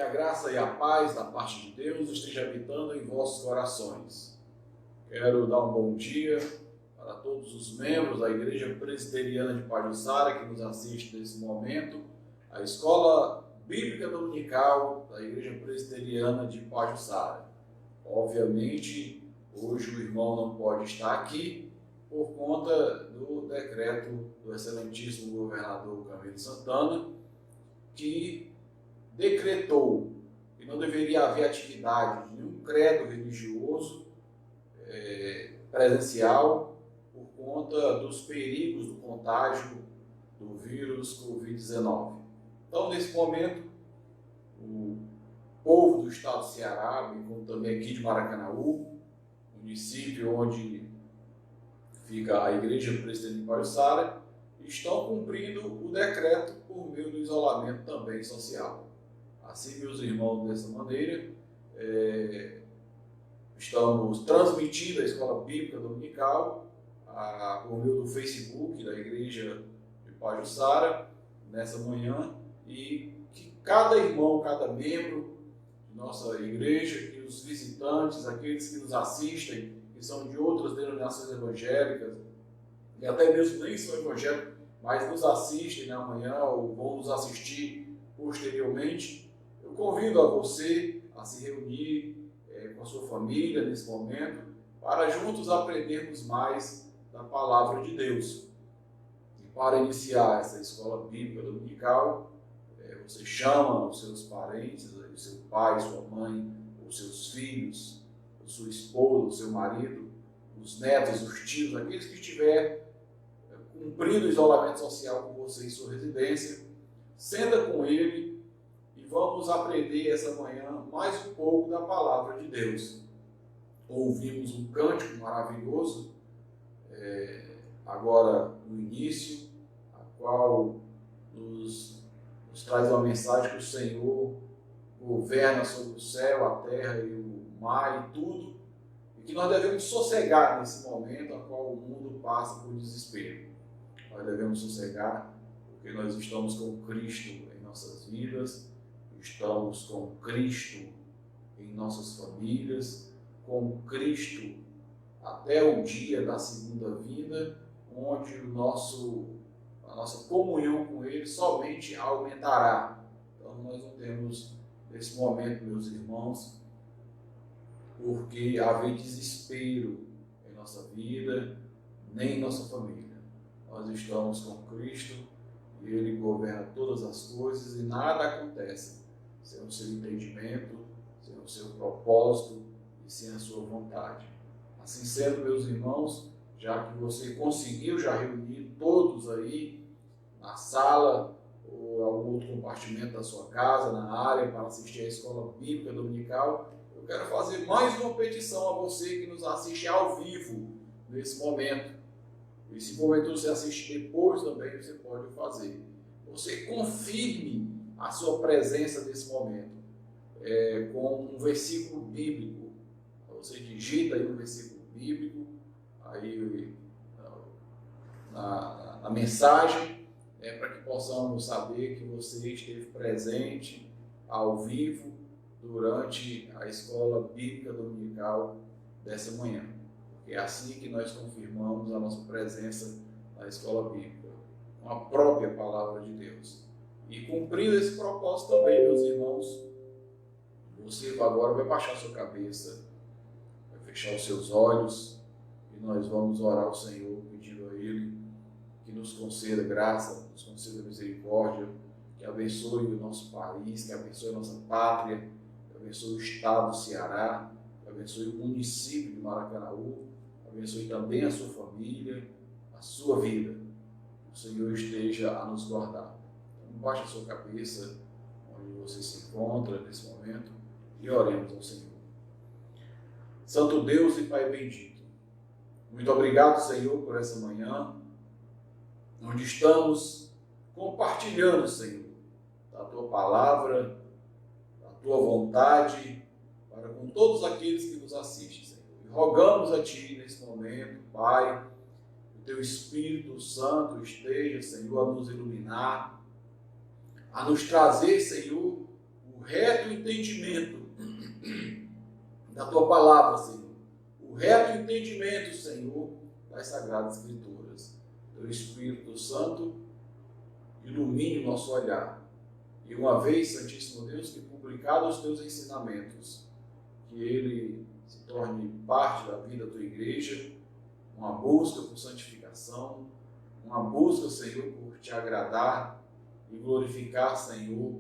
a graça e a paz da parte de Deus esteja habitando em vossos corações. Quero dar um bom dia para todos os membros da Igreja Presbiteriana de Pajuçara que nos assistem nesse momento, a Escola Bíblica Dominical da Igreja Presbiteriana de Pajuçara. Obviamente, hoje o irmão não pode estar aqui por conta do decreto do excelentíssimo governador Camilo Santana, que decretou que não deveria haver atividade de nenhum credo religioso presencial por conta dos perigos do contágio do vírus Covid-19. Então, nesse momento, o povo do estado do Ceará, como também aqui de Maracanaú, município onde fica a Igreja Presbiteriana de Pajuçara, estão cumprindo o decreto por meio do isolamento também social. Assim, meus irmãos, dessa maneira, estamos transmitindo a Escola Bíblica Dominical por meio do Facebook da Igreja de Pajuçara nessa manhã, e que cada irmão, cada membro de nossa igreja, que os visitantes, aqueles que nos assistem, que são de outras denominações evangélicas, e até mesmo nem são evangélicos, mas nos assistem na manhã ou vão nos assistir posteriormente, eu convido a você a se reunir com a sua família nesse momento, para juntos aprendermos mais da Palavra de Deus. E para iniciar essa Escola Bíblica Dominical, você chama os seus parentes, o seu pai, sua mãe, os seus filhos, a sua esposa, o seu marido, os netos, os tios, aqueles que estiver cumprindo o isolamento social com você em sua residência, senta com ele e vamos aprender essa manhã mais um pouco da Palavra de Deus. Ouvimos um cântico maravilhoso, agora no início, a qual nos traz uma mensagem que o Senhor governa sobre o céu, a terra e o mar e tudo, e que nós devemos sossegar nesse momento a qual o mundo passa por desespero. Nós devemos sossegar porque nós estamos com Cristo em nossas vidas, estamos com Cristo em nossas famílias, com Cristo até o dia da segunda vinda, onde a nossa comunhão com Ele somente aumentará. Então nós não temos, nesse momento, meus irmãos, porque haver desespero em nossa vida, nem em nossa família. Nós estamos com Cristo e Ele governa todas as coisas e nada acontece sem o seu entendimento, sem o seu propósito e sem a sua vontade. Assim sendo, meus irmãos, já que você conseguiu já reunir todos aí na sala ou algum outro compartimento da sua casa, na área, para assistir à Escola Bíblica Dominical, eu quero fazer mais uma petição a você que nos assiste ao vivo nesse momento. E se porventura você assiste depois também, você pode fazer. Você confirme a sua presença nesse momento com um versículo bíblico. Você digita aí um versículo bíblico aí na mensagem, para que possamos saber que você esteve presente ao vivo durante a Escola Bíblica Dominical dessa manhã. É assim que nós confirmamos a nossa presença na Escola Bíblica, com a própria Palavra de Deus. E cumprindo esse propósito também, meus irmãos, você agora vai baixar sua cabeça, vai fechar os seus olhos e nós vamos orar ao Senhor, pedindo a Ele que nos conceda graça, nos conceda misericórdia, que abençoe o nosso país, que abençoe a nossa pátria, que abençoe o estado do Ceará, que abençoe o município de Maracanaú, abençoe também a sua família, a sua vida. O Senhor esteja a nos guardar. Então, baixe a sua cabeça, onde você se encontra nesse momento, e oremos ao Senhor. Santo Deus e Pai bendito, muito obrigado, Senhor, por essa manhã, onde estamos compartilhando, Senhor, da Tua Palavra, da Tua vontade, para com todos aqueles que nos assistem, Senhor. E rogamos a Ti nesse momento, Pai, que o Teu Espírito Santo esteja, Senhor, a nos iluminar, a nos trazer, Senhor, o reto entendimento da Tua palavra, Senhor. O reto entendimento, Senhor, das Sagradas Escrituras. Teu Espírito Santo ilumine o nosso olhar. E uma vez, Santíssimo Deus, que publicados os Teus ensinamentos, que ele se torne parte da vida da Tua igreja, uma busca por santificação, uma busca, Senhor, por Te agradar e glorificar, Senhor,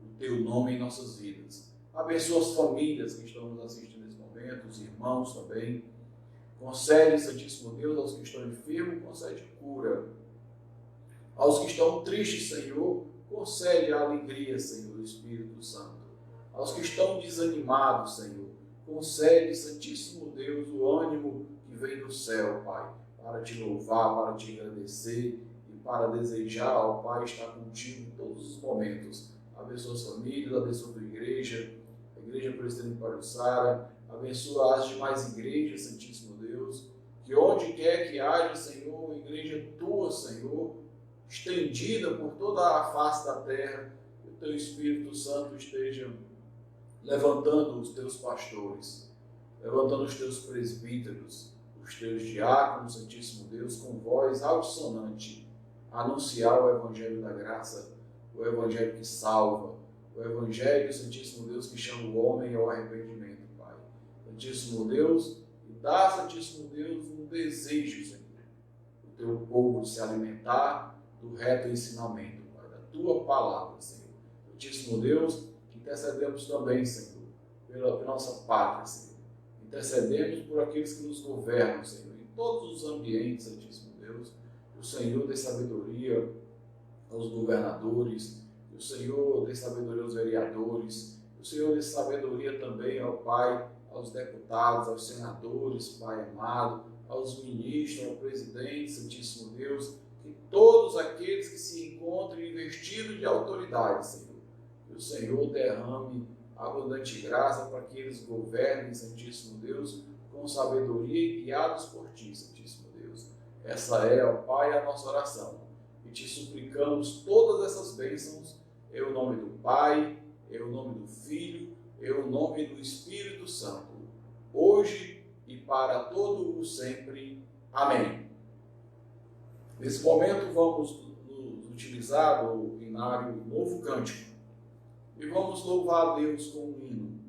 o Teu nome em nossas vidas. Abençoa as famílias que estão nos assistindo nesse momento, os irmãos também. Concede, Santíssimo Deus, aos que estão enfermos, concede cura. Aos que estão tristes, Senhor, concede a alegria, Senhor, do Espírito Santo. Aos que estão desanimados, Senhor, concede, Santíssimo Deus, o ânimo que vem do céu, Pai, para Te louvar, para Te agradecer e para desejar, ó Pai, estar contigo em todos os momentos. Abençoa as famílias, abençoa a Tua igreja, a Igreja Presbiteriana de Pajuçara, abençoa as demais igrejas, Santíssimo Deus, que onde quer que haja, Senhor, igreja Tua, Senhor, estendida por toda a face da terra, que o Teu Espírito Santo esteja levantando os Teus pastores, levantando os Teus presbíteros, os Teus diáconos, Santíssimo Deus, com voz altissonante, a anunciar o Evangelho da graça, o Evangelho que salva, o Evangelho, Santíssimo Deus, que chama o homem ao arrependimento, Pai. Santíssimo Deus, e dá, Santíssimo Deus, um desejo, Senhor, o Teu povo se alimentar do reto ensinamento, Pai, da Tua palavra, Senhor. Santíssimo Deus, intercedemos também, Senhor, pela nossa pátria, Senhor. Intercedemos por aqueles que nos governam, Senhor, em todos os ambientes, Santíssimo Deus. Que o Senhor dê sabedoria aos governadores, que o Senhor dê sabedoria aos vereadores, que o Senhor dê sabedoria também ao Pai, aos deputados, aos senadores, Pai amado, aos ministros, ao presidente, Santíssimo Deus, que todos aqueles que se encontrem investidos de autoridade, Senhor, que o Senhor derrame abundante graça para que eles governem, Santíssimo Deus, com sabedoria e guiados por Ti, Santíssimo Deus. Essa é, ó Pai, a nossa oração. E Te suplicamos todas essas bênçãos, em o nome do Pai, em o nome do Filho, em o nome do Espírito Santo, hoje e para todo o sempre. Amém. Nesse momento vamos utilizar o hinário Novo Cântico e vamos louvar a Deus com um hino.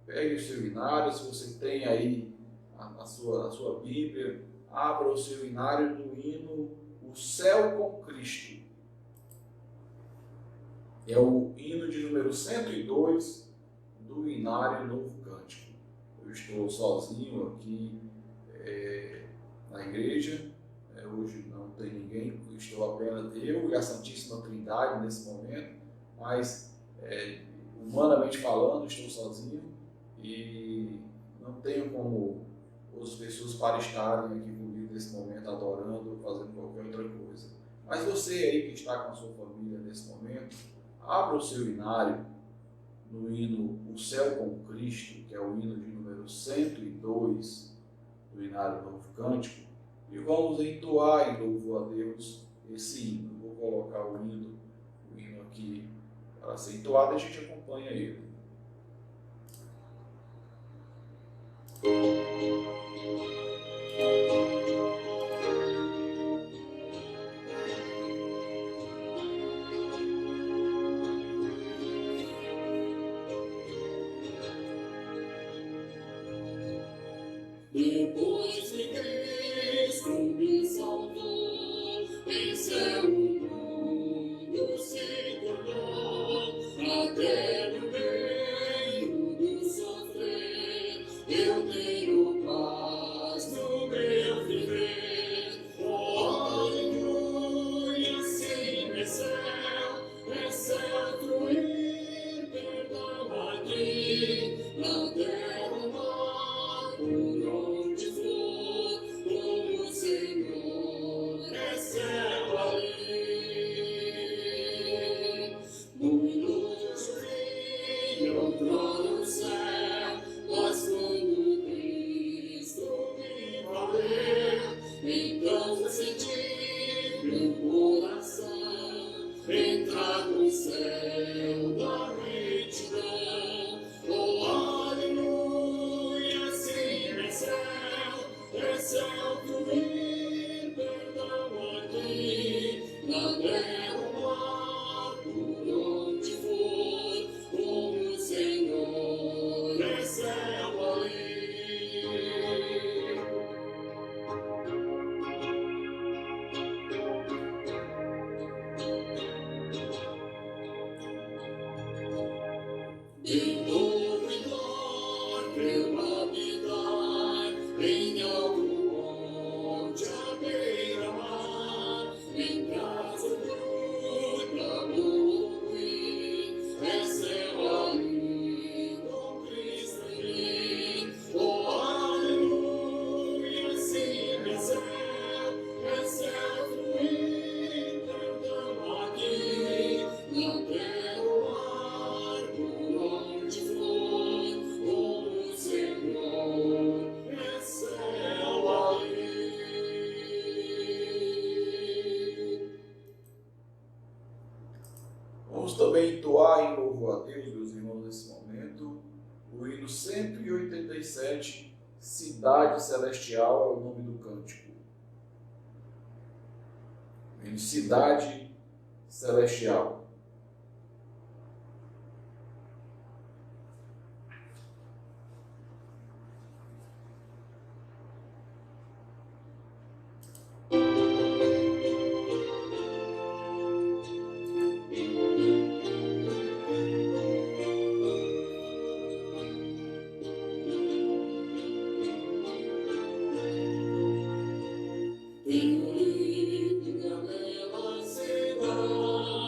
Pegue o seu hinário, se você tem aí a sua Bíblia, abra o seu hinário do hino O Céu com Cristo. É o hino de número 102 do hinário Novo Cântico. Eu estou sozinho aqui na igreja, hoje não tem ninguém, estou apenas eu e a Santíssima Trindade nesse momento, mas humanamente falando, estou sozinho e não tenho como outras pessoas para estarem aqui comigo nesse momento, adorando ou fazendo qualquer outra coisa. Mas você aí que está com a sua família nesse momento, abra o seu hinário no hino O Céu com Cristo, que é o hino de número 102 do hinário Novo Cântico, e vamos entoar em louvor a Deus esse hino. Vou colocar o hino aqui para ser entoado e a gente acompanha ele. Depois de Cristo me salvou, em seu mundo se tornou, até no meio do sofrer, eu tenho paz no meu viver. Oh, aleluia, sim, é céu fluir, perdão aqui, na terra no mar, por onde for, com o Senhor, é céu ali. Muitos vêm outrora o céu, mas quando Cristo me valeu, então decidi meu coração entrar no céu da retidão. de novo em dor, eu habitar em algum monte à beira-mar, em casa bruta, ruim, é céu ali, com Cristo em mim. Oh, aleluia, sim, é céu fluir, cantando aqui, não quero ar por onde for, com o Senhor, é céu ali. Vamos também entoar em louvor a Deus, meus irmãos, nesse momento, o hino 187, Cidade Celestial é o nome do cântico. O hino Cidade Celestial. Tenho lido na bela cidade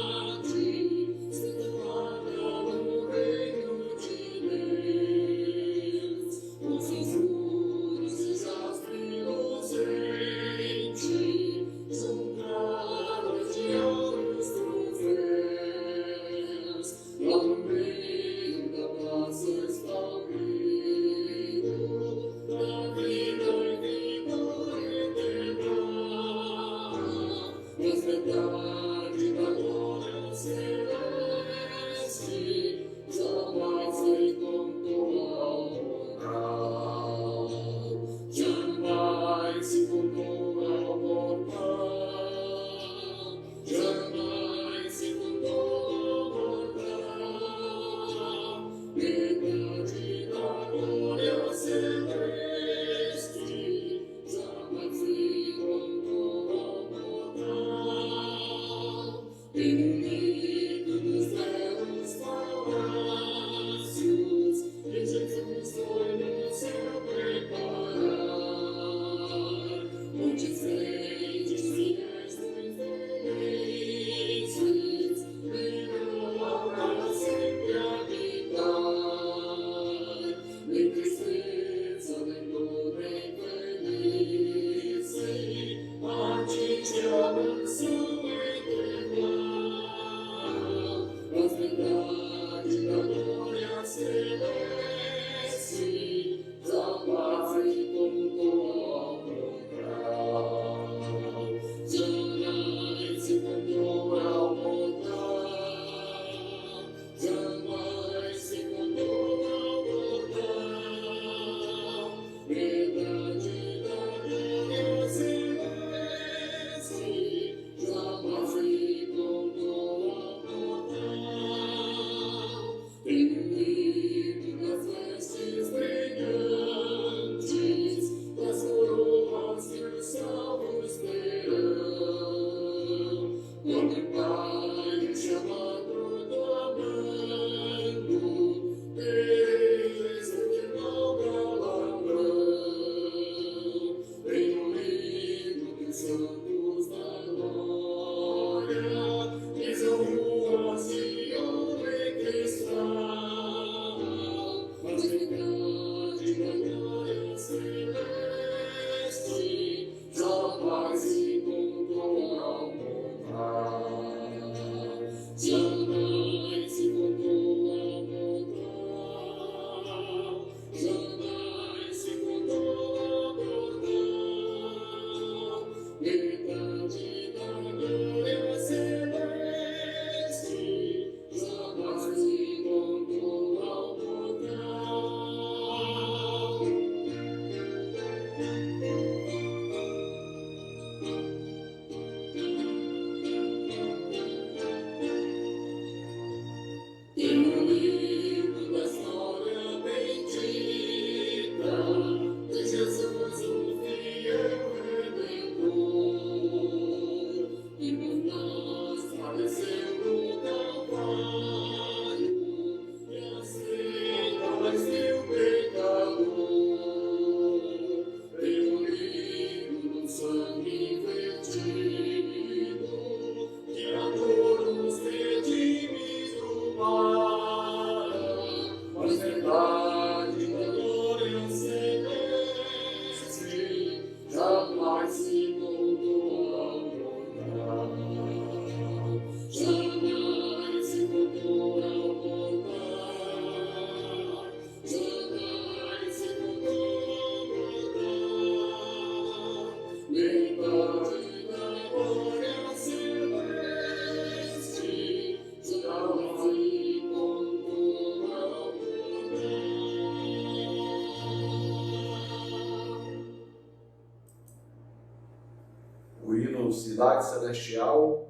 Cidade Celestial,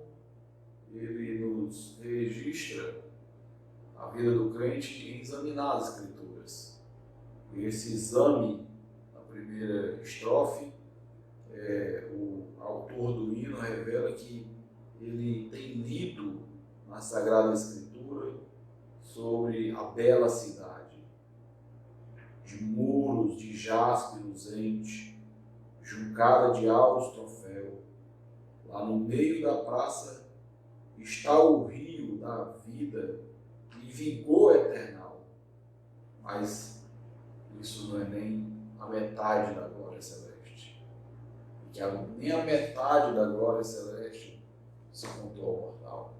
ele nos registra a vida do crente em examinar as Escrituras. E esse exame, na primeira estrofe, o autor do hino revela que ele tem lido na Sagrada Escritura sobre a bela cidade, de muros de jaspe luzente, juncada de auros troféu. Lá no meio da praça está o rio da vida e vigor eternal. Mas isso não é nem a metade da glória celeste. Que nem a metade da glória celeste se contou ao mortal.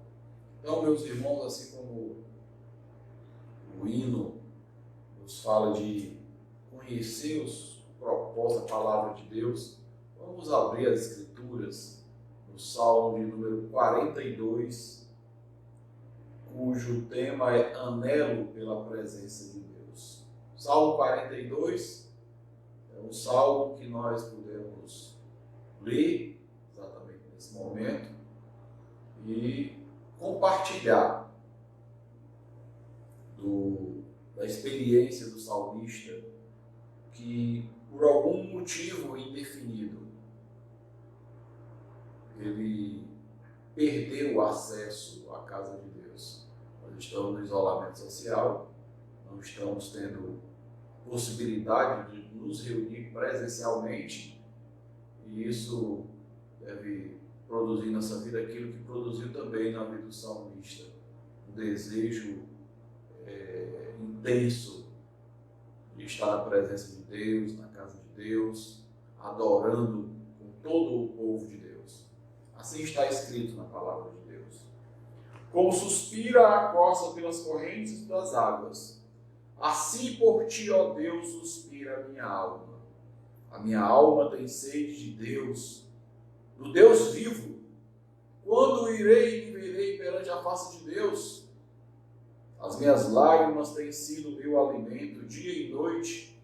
Então, meus irmãos, assim como o hino nos fala de conhecer os propósitos da palavra de Deus, vamos abrir as Escrituras no Salmo de número 42, cujo tema é anelo pela presença de Deus. Salmo 42 é um salmo que nós podemos ler exatamente nesse momento e compartilhar da experiência do salmista, que por algum motivo indefinido ele perdeu o acesso à casa de Deus. Nós estamos no isolamento social, não estamos tendo possibilidade de nos reunir presencialmente, e isso deve produzir na nossa vida aquilo que produziu também na vida do salmista, um desejo intenso de estar na presença de Deus, na casa de Deus, adorando com todo o povo de Deus. Assim está escrito na palavra de Deus. Como suspira a costa pelas correntes das águas, assim por ti, ó Deus, suspira a minha alma. A minha alma tem sede de Deus, do Deus vivo. Quando irei e me verei perante a face de Deus? As minhas lágrimas têm sido meu alimento dia e noite,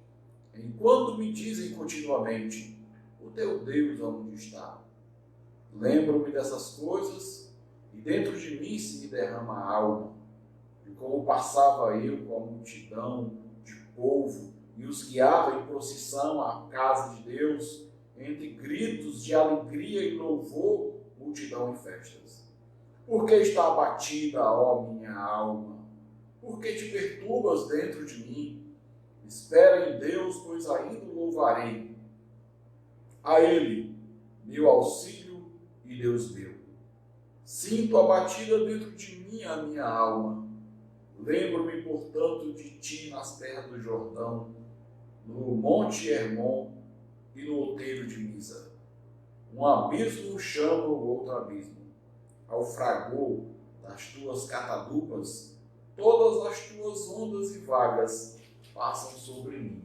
enquanto me dizem continuamente: o teu Deus onde está? Lembro-me dessas coisas e dentro de mim se me derrama a alma, de como passava eu com a multidão de povo e os guiava em procissão à casa de Deus, entre gritos de alegria e louvor, multidão e festas. Por que está abatida, ó minha alma? Por que te perturbas dentro de mim? Espera em Deus, pois ainda o louvarei. A Ele, meu auxílio e Deus meu. Sinto abatida dentro de mim a minha alma. Lembro-me, portanto, de ti nas terras do Jordão, no Monte Hermon e no outeiro de Misa. Um abismo chama o outro abismo. Ao fragor das tuas catadupas, todas as tuas ondas e vagas passam sobre mim.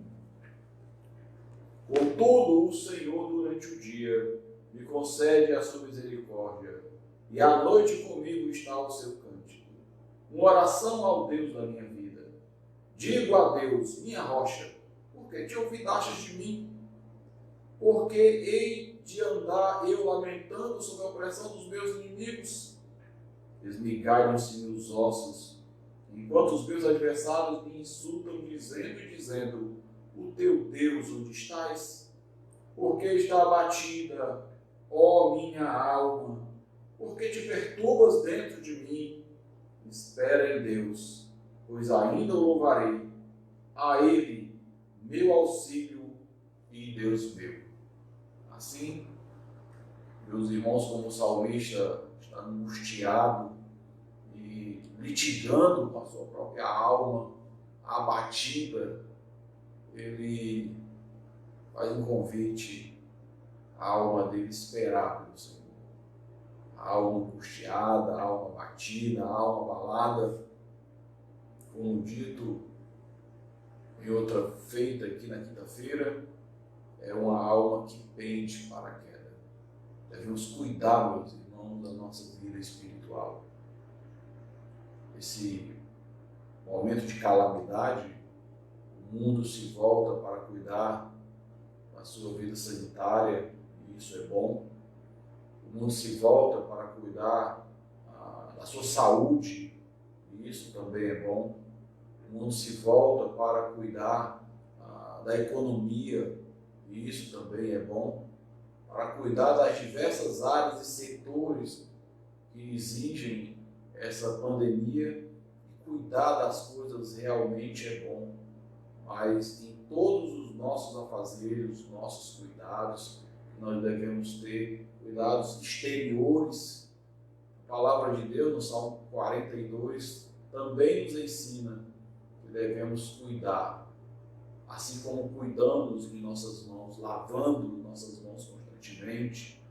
Contudo, o Senhor, durante o dia, me concede a sua misericórdia, e à noite comigo está o seu cântico. Uma oração ao Deus da minha vida. Digo a Deus, minha rocha, por que te olvidastes de mim? Porque hei de andar eu lamentando sob a opressão dos meus inimigos? Esmigalham-se meus ossos, enquanto os meus adversários me insultam, dizendo, o teu Deus onde estás? Porque está abatida, ó minha alma? Porque te perturbas dentro de mim? Espera em Deus, pois ainda o louvarei. A Ele, meu auxílio e Deus meu. Assim, meus irmãos, como o salmista está angustiado e litigando com a sua própria alma, abatida, ele faz um convite à alma dele esperar pelo Senhor. A alma angustiada, a alma abatida, a alma abalada, como dito em outra feita aqui na quinta-feira, é uma alma que pende para a queda. Devemos cuidar, meus irmãos, da nossa vida espiritual. Esse momento de calamidade, o mundo se volta para cuidar da sua vida sanitária, e isso é bom. O mundo se volta para cuidar da sua saúde, e isso também é bom. O mundo se volta para cuidar da economia, e isso também é bom. Para cuidar das diversas áreas e setores que exigem essa pandemia, cuidar das coisas realmente é bom. Mas em todos os nossos afazeres, nossos cuidados, nós devemos ter cuidados exteriores. A palavra de Deus, no Salmo 42, também nos ensina que devemos cuidar, assim como cuidamos de nossas mãos, lavando nossas mãos constantemente,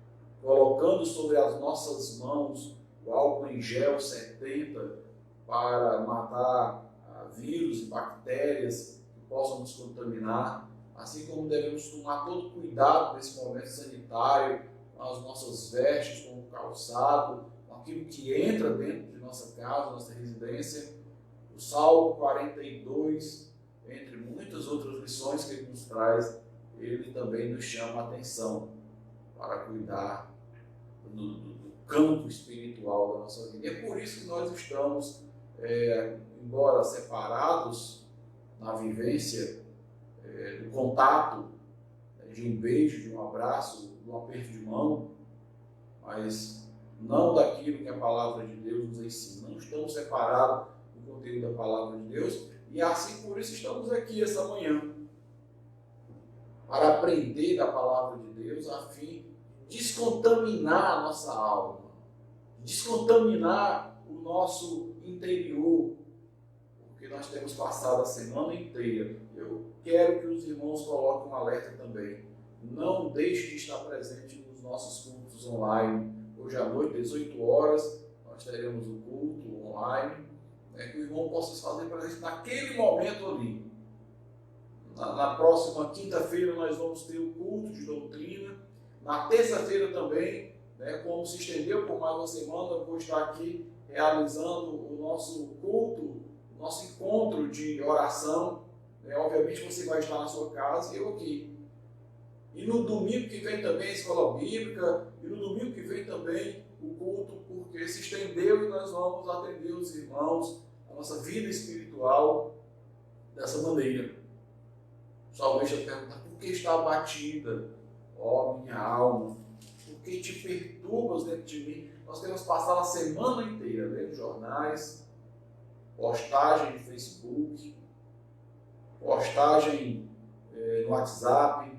colocando sobre as nossas mãos o álcool em gel 70 para matar vírus e bactérias que possam nos contaminar, assim como devemos tomar todo cuidado nesse momento sanitário, com as nossas vestes, com o calçado, com aquilo que entra dentro de nossa casa, nossa residência. O Salmo 42, entre muitas outras lições que ele nos traz, ele também nos chama a atenção para cuidar do campo espiritual da nossa vida. E é por isso que nós estamos, embora separados na vivência do contato, de um beijo, de um abraço, de um aperto de mão, mas não daquilo que a palavra de Deus nos ensina. Não estamos separados do conteúdo da palavra de Deus, e assim por isso estamos aqui essa manhã, para aprender da palavra de Deus, a fim de descontaminar a nossa alma, descontaminar o nosso interior, porque nós temos passado a semana inteira. Eu quero que os irmãos coloquem um alerta também. Não deixe de estar presente nos nossos cultos online. Hoje à noite, 18 horas, nós teremos o culto online, que o irmão possa fazer presente naquele momento ali. Na próxima quinta-feira nós vamos ter o culto de doutrina. Na terça-feira também, como se estendeu por mais uma semana, eu vou estar aqui realizando o nosso culto, o nosso encontro de oração. Obviamente você vai estar na sua casa e eu aqui. E no domingo que vem também a escola bíblica, e no domingo que vem também o culto, porque se estendeu e nós vamos atender os irmãos, a nossa vida espiritual dessa maneira. O salmista pergunta: por que está abatida, ó minha alma? Por que te perturbas dentro de mim? Nós temos passado a semana inteira lendo jornais, postagem no Facebook, postagem no WhatsApp,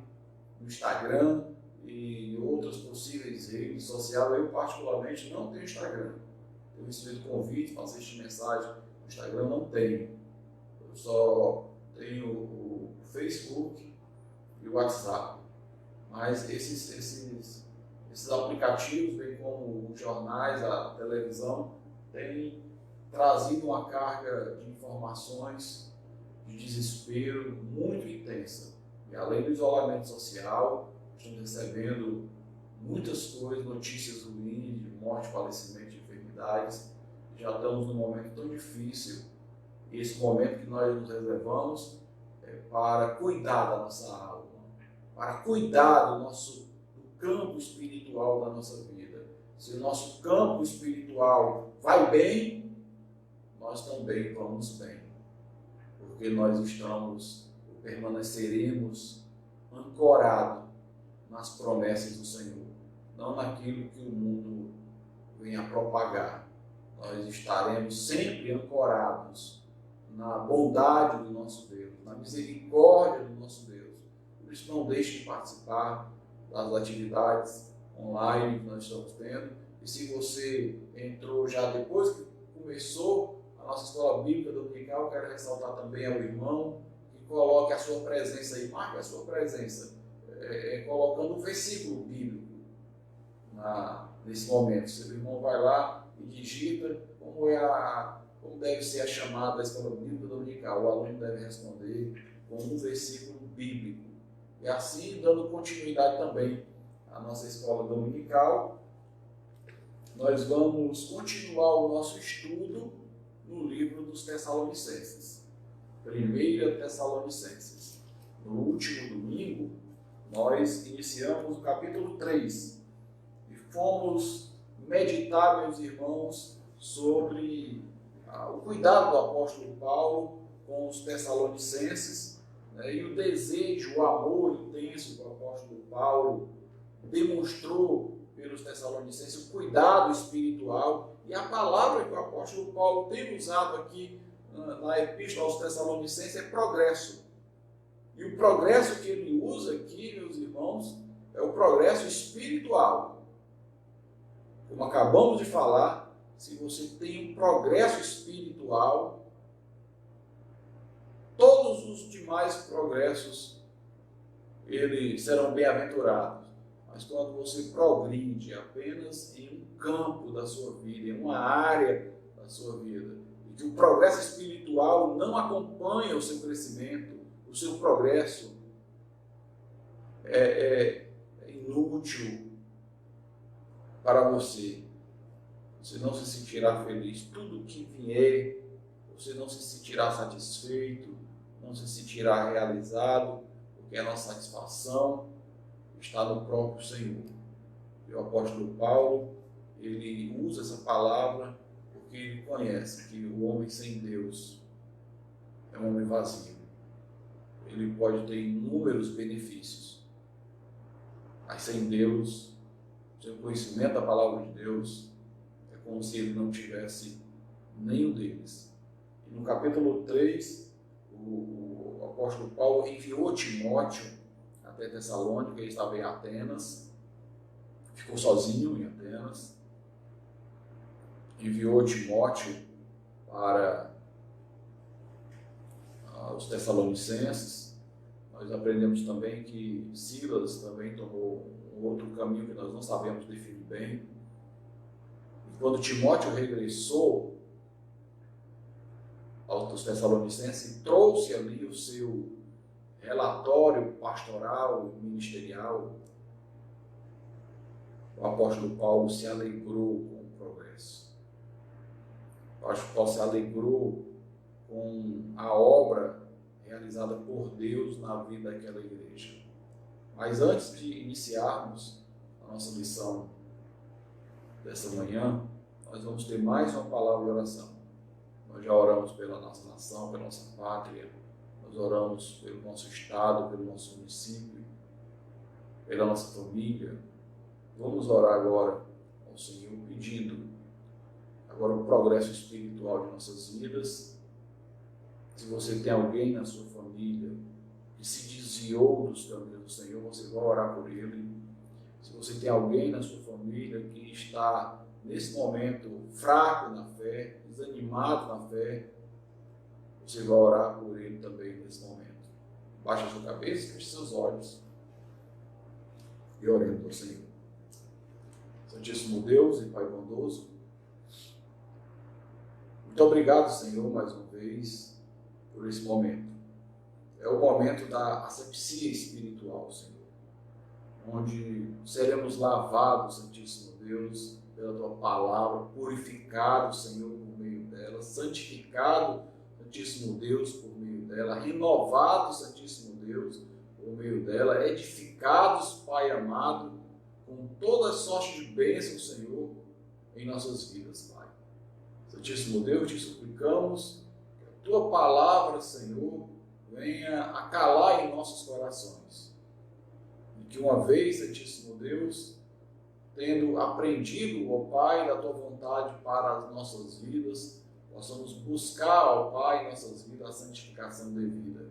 no Instagram e outras possíveis redes sociais. Eu, particularmente, não tenho Instagram. Tenho recebido convite para assistir mensagem no Instagram, não tenho. Eu só tenho o Facebook e o WhatsApp. Mas esses aplicativos, bem como os jornais, a televisão, têm trazido uma carga de informações, de desespero muito intensa. E além do isolamento social, estamos recebendo muitas coisas, notícias ruins de morte, falecimento, de enfermidades. Já estamos num momento tão difícil, e esse momento que nós nos reservamos é para cuidar da nossa alma, para cuidar do campo espiritual da nossa vida. Se o nosso campo espiritual vai bem, nós também vamos bem, porque nós permaneceremos ancorados nas promessas do Senhor, não naquilo que o mundo vem a propagar. Nós estaremos sempre ancorados na bondade do nosso Deus, na misericórdia do nosso Deus. Por isso, não deixe de participar das atividades online que nós estamos tendo. E se você entrou já depois que começou a nossa escola bíblica dominical, eu quero ressaltar também ao irmão que coloque a sua presença aí, marque a sua presença, colocando um versículo bíblico nesse momento. Se o irmão vai lá e digita como deve ser a chamada da escola bíblica dominical, o aluno deve responder com um versículo bíblico. E assim, dando continuidade também à nossa escola dominical, nós vamos continuar o nosso estudo no livro dos Tessalonicenses. 1 Tessalonicenses. No último domingo, nós iniciamos o capítulo 3 e fomos meditar, meus irmãos, sobre o cuidado do apóstolo Paulo com os Tessalonicenses, né, e o desejo, o amor intenso que o apóstolo Paulo demonstrou pelos Tessalonicenses, o cuidado espiritual e a palavra que o apóstolo Paulo tem usado aqui na Epístola aos Tessalonicenses é progresso. E o progresso que ele usa aqui, meus irmãos, é o progresso espiritual. Como acabamos de falar, se você tem um progresso espiritual, todos os demais progressos eles serão bem-aventurados. Mas quando você progride apenas em um campo da sua vida, em uma área da sua vida, e que o progresso espiritual não acompanha o seu crescimento, o seu progresso é inútil para você. Você não se sentirá feliz. Tudo que vier, você não se sentirá satisfeito, não se sentirá realizado, porque a nossa satisfação está no próprio Senhor. E o apóstolo Paulo, ele usa essa palavra porque ele conhece que o homem sem Deus é um homem vazio. Ele pode ter inúmeros benefícios, mas sem Deus, sem o conhecimento da palavra de Deus, é como se ele não tivesse nenhum deles. E no capítulo 3, o apóstolo Paulo enviou Timóteo até Tessalônica, ele estava em Atenas, ficou sozinho em Atenas, enviou Timóteo para os Tessalonicenses. Nós aprendemos também que Silas também tomou um outro caminho que nós não sabemos definir bem. E quando Timóteo regressou aos Tessalonicenses e trouxe ali o seu relatório pastoral e ministerial, o apóstolo Paulo se alegrou com o progresso. O apóstolo Paulo se alegrou com a obra realizada por Deus na vida daquela igreja. Mas antes de iniciarmos a nossa lição dessa manhã, nós vamos ter mais uma palavra de oração. Nós já oramos pela nossa nação, pela nossa pátria, nós oramos pelo nosso estado, pelo nosso município, pela nossa família. Vamos orar agora ao Senhor, pedindo agora o progresso espiritual de nossas vidas. Se você tem alguém na sua família que se desviou dos caminhos do Senhor, você vai orar por ele. Se você tem alguém na sua família que está nesse momento fraco na fé, desanimado na fé, você vai orar por ele também nesse momento. Baixe a sua cabeça, feche seus olhos e oremos ao Senhor. Santíssimo Deus e Pai bondoso, muito obrigado, Senhor, mais uma vez, por esse momento. É o momento da asepsia espiritual, Senhor, onde seremos lavados, Santíssimo Deus, pela Tua palavra, purificados, Senhor, por meio dela, santificados, Santíssimo Deus, por meio dela, renovados, Santíssimo Deus, por meio dela, edificados, Pai amado, com toda sorte de bênção, Senhor, em nossas vidas, Pai. Santíssimo Deus, te suplicamos que a Tua palavra, Senhor, venha acalar em nossos corações. E que uma vez, Santíssimo Deus, tendo aprendido, ó Pai, da Tua vontade para as nossas vidas, possamos buscar, ó Pai, em nossas vidas a santificação devida.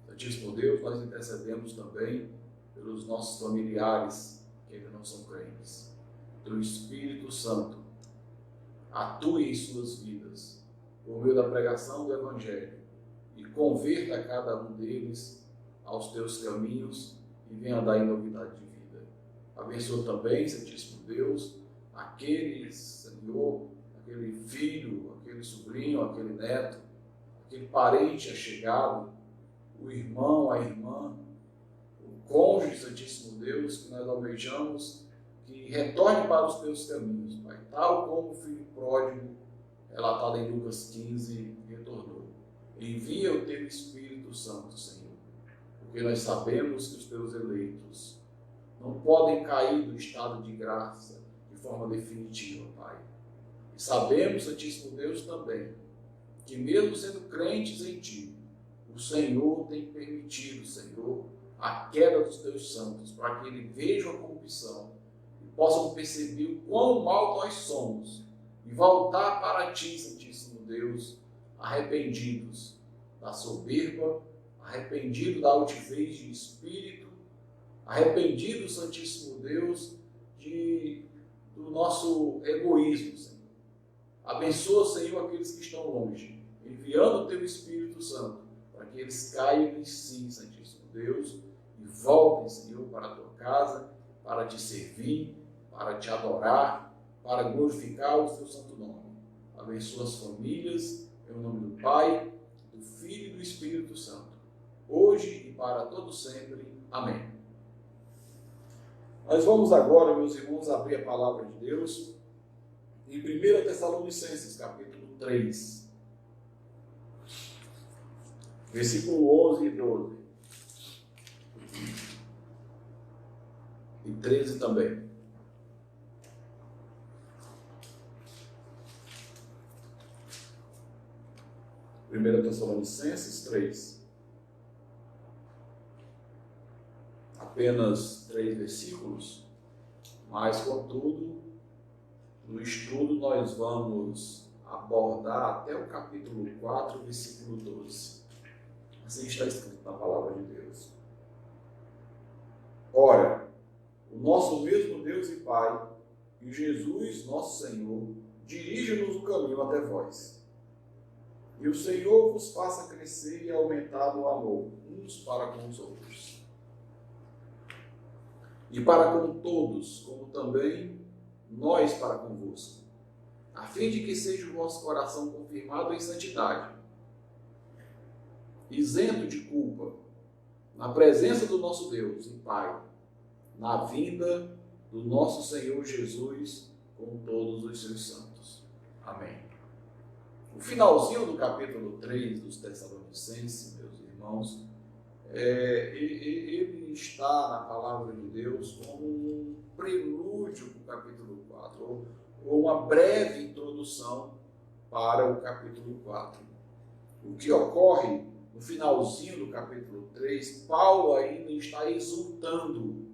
Santíssimo Deus, nós intercedemos também pelos nossos familiares que ainda não são crentes. Teu Espírito Santo atue em suas vidas, por meio da pregação do Evangelho, e converta cada um deles aos Teus caminhos e venha dar em novidade de vida. Abençoa também, Santíssimo Deus, aquele, Senhor, aquele filho, aquele sobrinho, aquele neto, aquele parente achegado, o irmão, a irmã, o cônjuge, Santíssimo Deus, que nós almejamos que retorne para os Teus caminhos, Pai, tal como o filho pródigo, relatado em Lucas 15, retornou. Envia o Teu Espírito Santo, Senhor, porque nós sabemos que os Teus eleitos não podem cair do estado de graça de forma definitiva, Pai. E sabemos, Santíssimo Deus, também, que mesmo sendo crentes em Ti, o Senhor tem permitido, Senhor, a queda dos Teus santos, para que eles vejam a corrupção e possam perceber o quão mal nós somos e voltar para Ti, Santíssimo Deus, arrependidos da soberba, arrependidos da altivez de espírito, arrependidos, Santíssimo Deus, do nosso egoísmo, Senhor. Abençoa, Senhor, aqueles que estão longe, enviando o Teu Espírito Santo, para que eles caiam em si, Santíssimo Deus, e voltem, Senhor, para a Tua casa, para Te servir, para Te adorar, para glorificar o Teu santo nome. Abençoa as famílias, em nome do Pai, do Filho e do Espírito Santo, hoje e para todo sempre. Amém. Nós vamos agora, meus irmãos, abrir a palavra de Deus em 1 Tessalonicenses, capítulo 3, versículo 11 e 12. E 13 também. Primeira Tessalonicenses 3. Apenas 3 versículos, mas, contudo, no estudo nós vamos abordar até o capítulo 4, versículo 12. Assim está escrito na palavra de Deus. Ora, o nosso mesmo Deus e Pai, e Jesus, nosso Senhor, dirige-nos o caminho até vós. E o Senhor vos faça crescer e aumentar no amor, uns para com os outros. E para com todos, como também nós para convosco, a fim de que seja o vosso coração confirmado em santidade, isento de culpa, na presença do nosso Deus e Pai, na vinda do nosso Senhor Jesus com todos os seus santos. Amém. O finalzinho do capítulo 3 dos Tessalonicenses, meus irmãos, ele está na palavra de Deus como um prelúdio para o capítulo 4, ou uma breve introdução para o capítulo 4. O que ocorre no finalzinho do capítulo 3, Paulo ainda está exultando.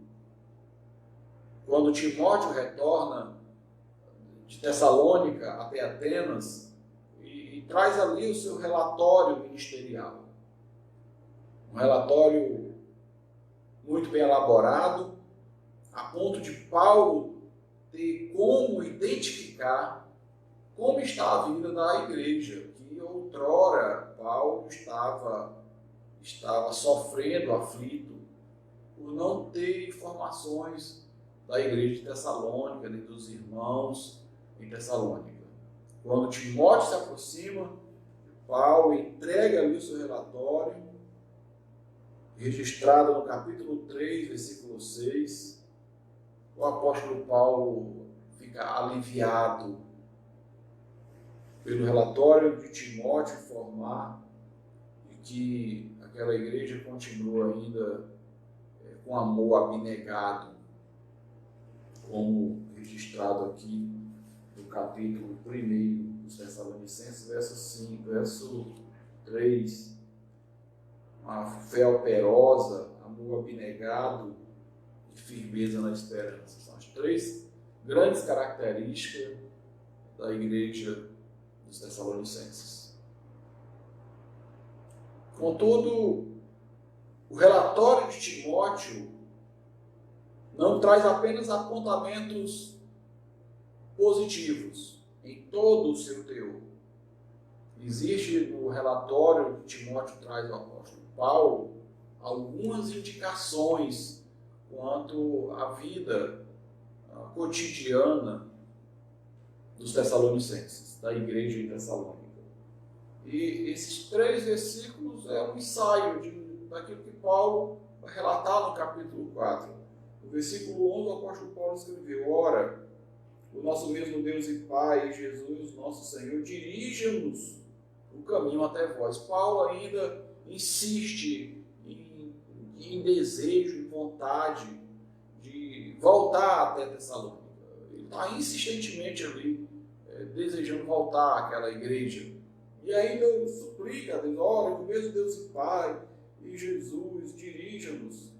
Quando Timóteo retorna de Tessalônica até Atenas e traz ali o seu relatório ministerial. Um relatório muito bem elaborado, a ponto de Paulo ter como identificar como está a vida da igreja, que outrora Paulo estava sofrendo, aflito, por não ter informações da igreja de Tessalônica, nem dos irmãos em Tessalônica. Quando Timóteo se aproxima, Paulo entrega ali o seu relatório, registrado no capítulo 3, versículo 6, o apóstolo Paulo fica aliviado pelo relatório de Timóteo informar de que aquela igreja continua ainda com amor abnegado, como registrado aqui no capítulo 1 dos Tessalonicenses, verso 3. Uma fé operosa, amor abnegado e firmeza na esperança. São as 3 grandes características da igreja dos Tessalonicenses. Contudo, o relatório de Timóteo não traz apenas apontamentos positivos em todo o seu teor. Existe no relatório que Timóteo traz ao apóstolo Paulo algumas indicações quanto à vida cotidiana dos Tessalonicenses, da igreja de Tessalônica. E esses 3 versículos é um ensaio daquilo que Paulo vai relatar no capítulo 4. No versículo 11, o apóstolo Paulo escreveu: ora, o nosso mesmo Deus e Pai, Jesus, nosso Senhor, dirija-nos o caminho até vós. Paulo ainda insiste em desejo, em vontade de voltar até Tessalônica. Ele está insistentemente ali, desejando voltar àquela igreja. E ainda suplica a Deus, ora, que o mesmo Deus e Pai e Jesus dirija-nos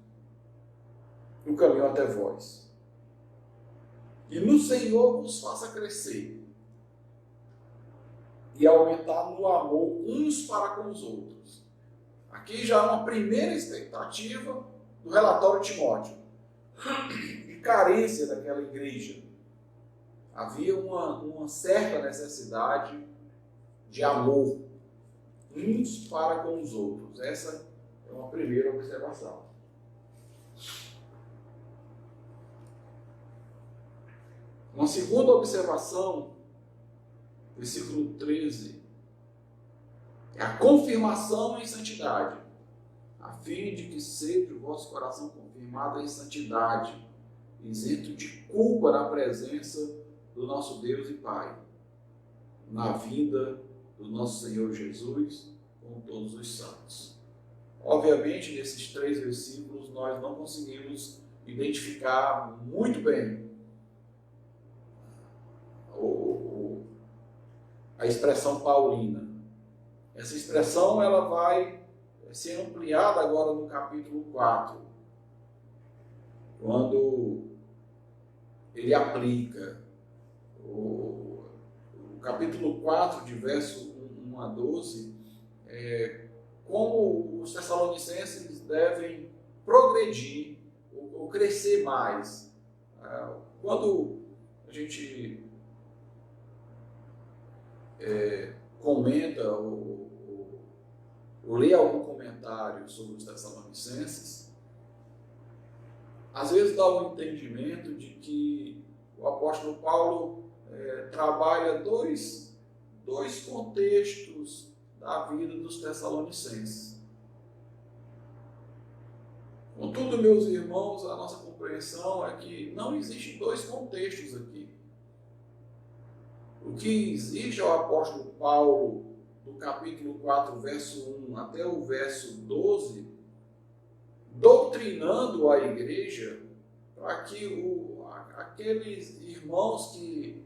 no caminho até vós. E no Senhor vos faça crescer e aumentar no amor uns para com os outros. Aqui já é uma primeira expectativa do relatório de Timóteo, de carência daquela igreja. Havia uma certa necessidade de amor uns para com os outros. Essa é uma primeira observação. Uma segunda observação, versículo 13, é a confirmação em santidade, a fim de que seja o vosso coração confirmado em santidade, isento de culpa na presença do nosso Deus e Pai, na vinda do nosso Senhor Jesus com todos os santos. Obviamente, nesses 3 versículos, nós não conseguimos identificar muito bem a expressão paulina. Essa expressão ela vai ser ampliada agora no capítulo 4, quando ele aplica o capítulo 4, de verso 1 a 12, como os tessalonicenses devem progredir ou crescer mais. Quando a gente comenta ou lê algum comentário sobre os tessalonicenses, às vezes dá um entendimento de que o apóstolo Paulo trabalha dois contextos da vida dos tessalonicenses. Contudo, meus irmãos, a nossa compreensão é que não existem 2 contextos aqui. O que exige ao apóstolo Paulo, do capítulo 4, verso 1 até o verso 12, doutrinando a igreja para que aqueles irmãos que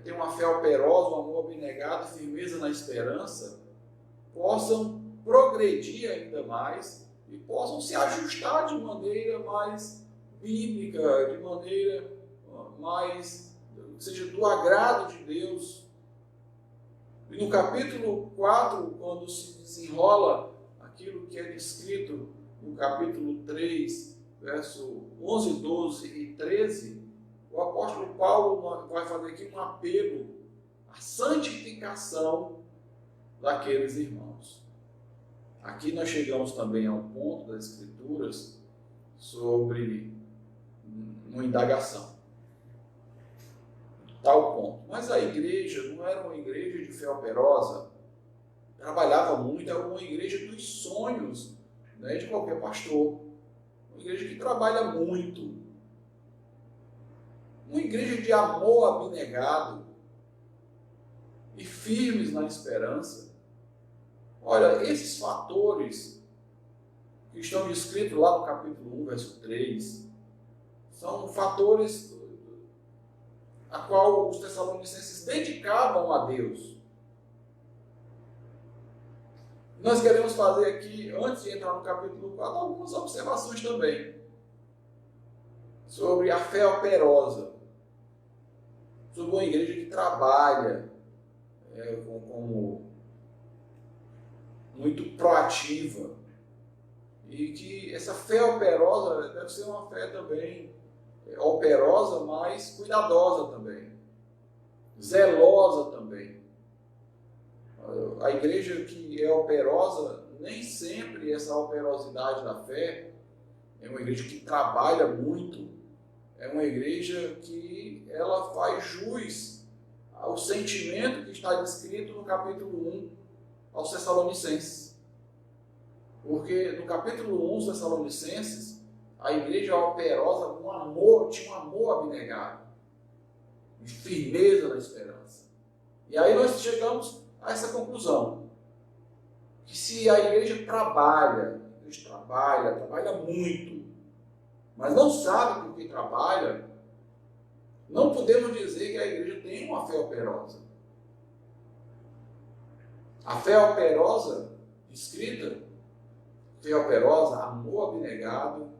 têm uma fé operosa, um amor abnegado, firmeza na esperança, possam progredir ainda mais e possam se ajustar de maneira mais bíblica, de maneira mais, seja do agrado de Deus. E no capítulo 4, quando se desenrola aquilo que é descrito no capítulo 3, verso 11, 12 e 13, o apóstolo Paulo vai fazer aqui um apelo à santificação daqueles irmãos. Aqui nós chegamos também a um ponto das Escrituras sobre uma indagação. Tal ponto. Mas a igreja não era uma igreja de fé operosa, trabalhava muito, era uma igreja dos sonhos, né, de qualquer pastor. Uma igreja que trabalha muito. Uma igreja de amor abnegado e firmes na esperança. Olha, esses fatores que estão descritos lá no capítulo 1, verso 3, são fatores a qual os tessalonicenses dedicavam a Deus. Nós queremos fazer aqui, antes de entrar no capítulo 4, algumas observações também sobre a fé operosa, sobre uma igreja que trabalha como muito proativa, e que essa fé operosa deve ser uma fé também operosa, mas cuidadosa também, zelosa também. A igreja que é operosa, nem sempre essa operosidade da fé é uma igreja que trabalha muito, é uma igreja que ela faz jus ao sentimento que está descrito no capítulo 1 aos Tessalonicenses. Porque no capítulo 1 aos Tessalonicenses, a igreja operosa tinha um amor abnegado, de firmeza na esperança. E aí nós chegamos a essa conclusão, que se a igreja trabalha muito, mas não sabe com que trabalha, não podemos dizer que a igreja tem uma fé operosa. A fé operosa, escrita, fé operosa, amor abnegado,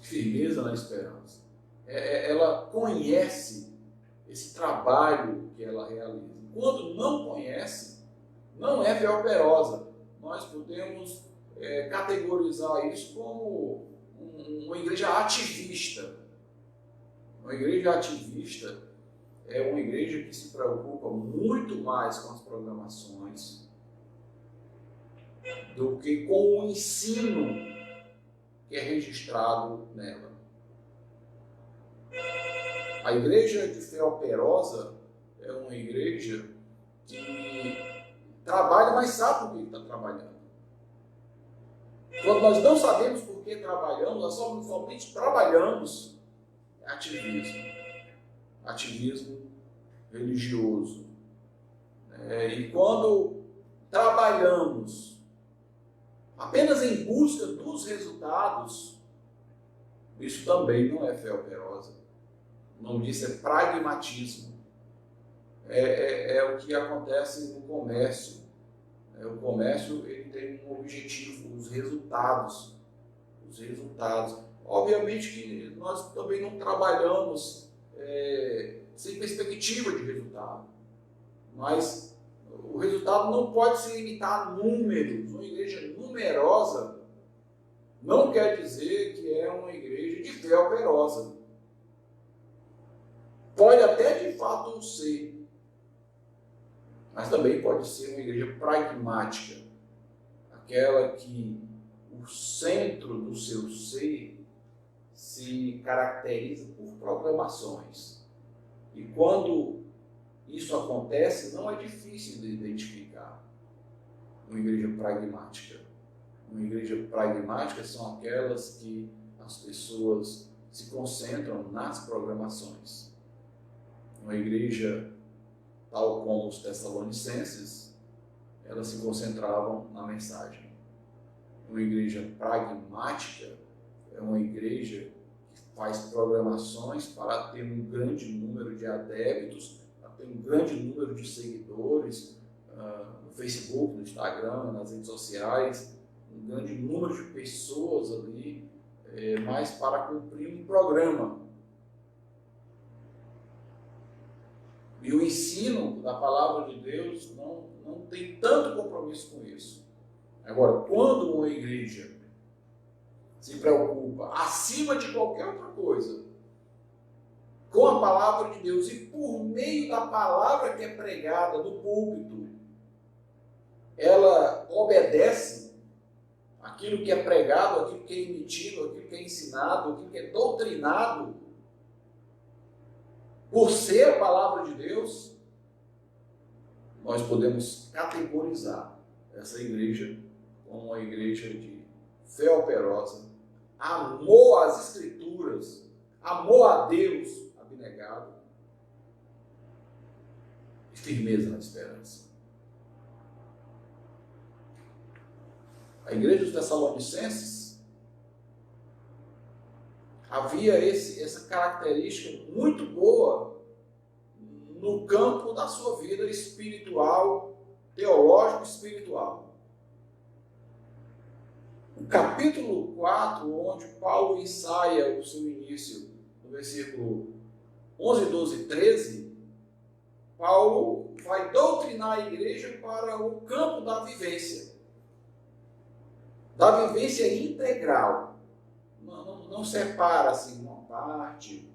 firmeza na esperança. Ela conhece esse trabalho que ela realiza. Quando não conhece, não é fé operosa. Nós podemos categorizar isso como uma igreja ativista. Uma igreja ativista é uma igreja que se preocupa muito mais com as programações do que com o ensino que é registrado nela. A igreja de fé operosa é uma igreja que trabalha, mas sabe por que está trabalhando. Quando nós não sabemos por que trabalhamos, nós somente trabalhamos, é ativismo. Ativismo religioso. E quando trabalhamos apenas em busca dos resultados, isso também não é fé operosa. O nome disso é pragmatismo. É o que acontece no comércio. O comércio ele tem um objetivo, os resultados. Os resultados. Obviamente que nós também não trabalhamos sem perspectiva de resultado. Mas o resultado não pode se limitar a números. Uma igreja numerosa não quer dizer que é uma igreja de fé operosa. Pode até de fato ser, mas também pode ser uma igreja pragmática, aquela que o centro do seu ser se caracteriza por programações. E quando isso acontece, não é difícil de identificar uma igreja pragmática. Uma igreja pragmática são aquelas que as pessoas se concentram nas programações. Uma igreja, tal como os Tessalonicenses, elas se concentravam na mensagem. Uma igreja pragmática é uma igreja que faz programações para ter um grande número de adeptos, para ter um grande número de seguidores no Facebook, no Instagram, nas redes sociais, um grande número de pessoas ali, mas para cumprir um programa. E o ensino da palavra de Deus não tem tanto compromisso com isso. Agora, quando uma igreja se preocupa, acima de qualquer outra coisa, com a palavra de Deus e por meio da palavra que é pregada no púlpito, ela obedece aquilo que é pregado, aquilo que é emitido, aquilo que é ensinado, aquilo que é doutrinado, por ser a palavra de Deus, nós podemos categorizar essa igreja como uma igreja de fé operosa, amor às Escrituras, amor a Deus abnegado e firmeza na esperança. A igreja dos Tessalonicenses havia essa característica muito boa no campo da sua vida espiritual, teológico espiritual. O capítulo 4, onde Paulo ensaia o seu início, no versículo 11, 12 e 13, Paulo vai doutrinar a igreja para o campo da vivência integral. Não separa assim uma parte,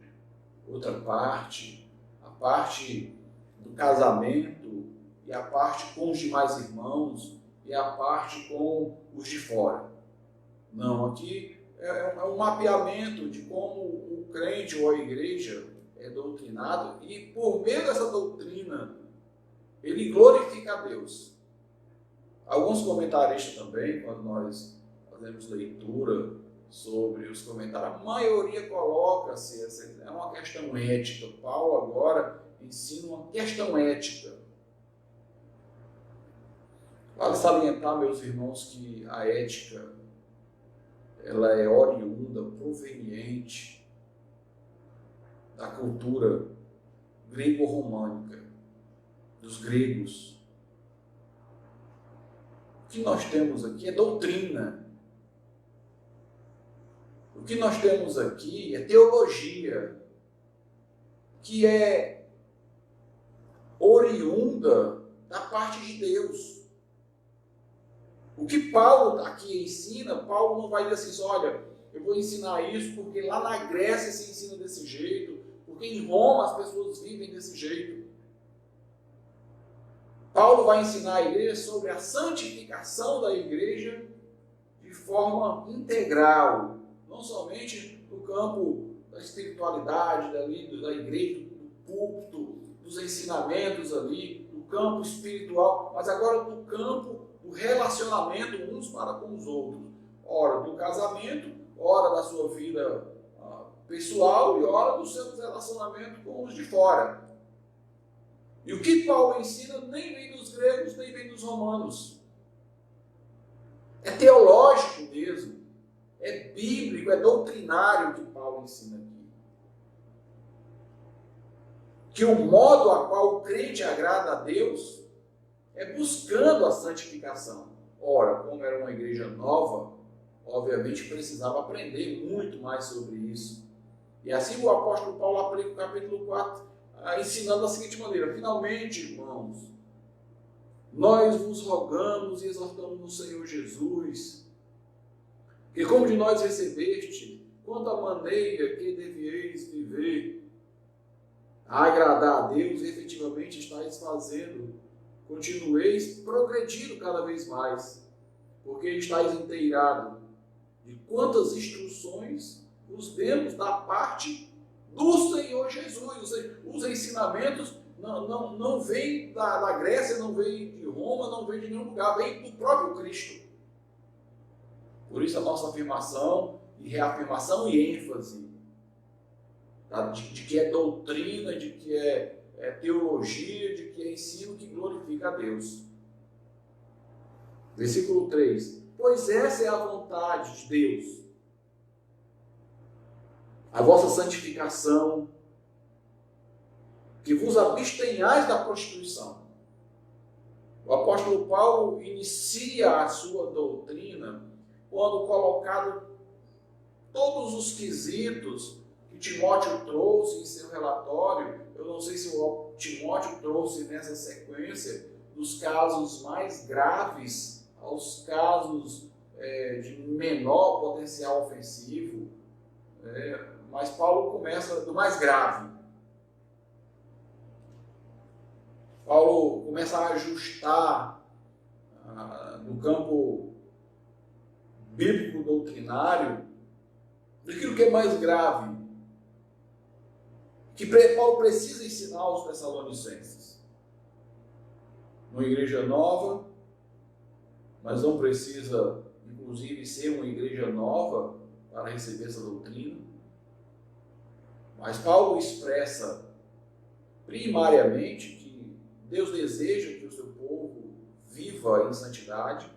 outra parte, a parte do casamento e a parte com os demais irmãos e a parte com os de fora. Não, aqui é um mapeamento de como o crente ou a igreja é doutrinado e por meio dessa doutrina ele glorifica a Deus. Alguns comentaristas também, quando nós fazemos leitura sobre os comentários, a maioria coloca-se, é uma questão ética. Paulo agora ensina uma questão ética. Vale salientar, meus irmãos, que a ética ela é oriunda, proveniente da cultura grego-românica, dos gregos. O que nós temos aqui é doutrina. O que nós temos aqui é teologia, que é oriunda da parte de Deus. O que Paulo aqui ensina, Paulo não vai dizer assim, olha, eu vou ensinar isso porque lá na Grécia se ensina desse jeito, porque em Roma as pessoas vivem desse jeito. Paulo vai ensinar a igreja sobre a santificação da igreja de forma integral, não somente no campo da espiritualidade, da igreja, do púlpito, dos ensinamentos ali, do campo espiritual, mas agora no campo do relacionamento uns para com os outros. Ora do casamento, ora da sua vida pessoal e ora do seu relacionamento com os de fora. E o que Paulo ensina nem vem dos gregos, nem vem dos romanos. É teológico mesmo. É bíblico, é doutrinário o que Paulo ensina aqui. Que o modo a qual o crente agrada a Deus é buscando a santificação. Ora, como era uma igreja nova, obviamente precisava aprender muito mais sobre isso. E assim o apóstolo Paulo aplica o capítulo 4, ensinando da seguinte maneira: finalmente, irmãos, nós vos rogamos e exortamos no Senhor Jesus, que como de nós recebeste, quanto à maneira que devieis viver, a agradar a Deus, efetivamente estáis fazendo, continueis progredindo cada vez mais, porque estáis inteirados de quantas instruções vos demos da parte do Senhor Jesus. Ou seja, os ensinamentos não vêm da Grécia, não vêm de Roma, não vêm de nenhum lugar, vêm do próprio Cristo. Por isso a nossa afirmação e reafirmação e ênfase de que é doutrina, de que é teologia, de que é ensino que glorifica a Deus. Versículo 3. Pois essa é a vontade de Deus, a vossa santificação, que vos abstenhais da prostituição. O apóstolo Paulo inicia a sua doutrina quando colocado todos os quesitos que Timóteo trouxe em seu relatório. Eu não sei se o Timóteo trouxe nessa sequência dos casos mais graves aos casos de menor potencial ofensivo, mas Paulo começa do mais grave. Paulo começa a ajustar no campo bíblico doutrinário daquilo que é mais grave, que Paulo precisa ensinar aos Tessalonicenses. Uma igreja nova, mas não precisa, inclusive, ser uma igreja nova para receber essa doutrina. Mas Paulo expressa primariamente que Deus deseja que o seu povo viva em santidade.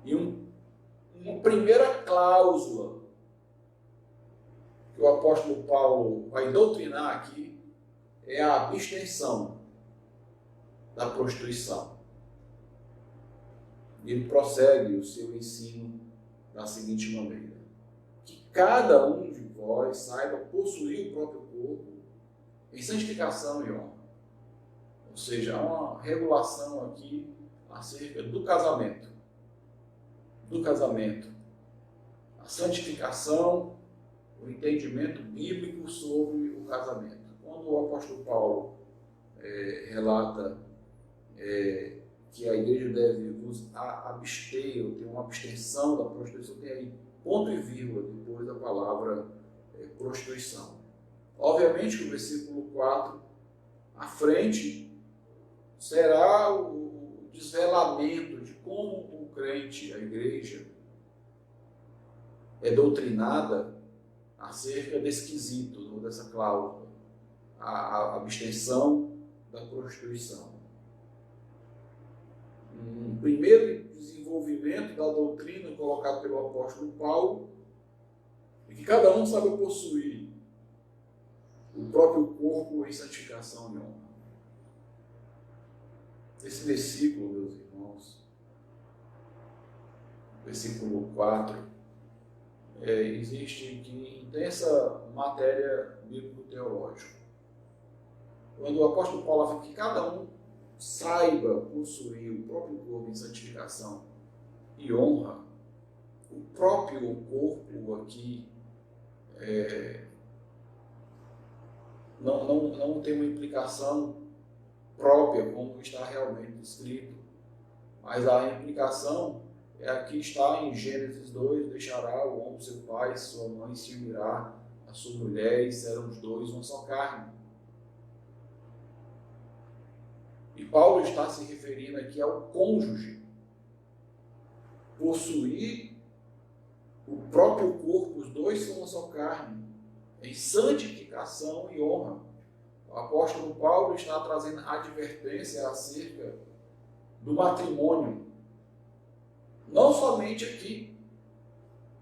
E uma primeira cláusula que o apóstolo Paulo vai doutrinar aqui é a abstenção da prostituição. Ele prossegue o seu ensino da seguinte maneira: que cada um de vós saiba possuir o próprio corpo em santificação e honra. Ou seja, há uma regulação aqui acerca do casamento. A santificação, o entendimento bíblico sobre o casamento. Quando o apóstolo Paulo relata que a igreja deve vos abster, ou ter uma abstenção da prostituição, tem aí ponto e vírgula depois da palavra prostituição. Obviamente que o versículo 4, à frente, será o desvelamento de como o crente, a igreja, é doutrinada acerca desse quesito, ou dessa cláusula, a abstenção da prostituição. Um primeiro desenvolvimento desenvolvimento da doutrina colocado pelo apóstolo Paulo, e que cada um sabe possuir o próprio corpo em santificação e honra. Esse versículo, meus irmãos, versículo 4, existe aqui intensa matéria bíblico-teológica. Quando o apóstolo Paulo afirma que cada um saiba possuir o próprio corpo em santificação e honra, o próprio corpo aqui não tem uma implicação própria, como está realmente escrito, mas a implicação é a que está em Gênesis 2, deixará o homem seu pai e sua mãe, se unirá a sua mulher e serão os dois uma só carne. E Paulo está se referindo aqui ao cônjuge. Possuir o próprio corpo, os dois são uma só carne, em santificação e honra. O apóstolo Paulo está trazendo advertência acerca do matrimônio. Não somente aqui,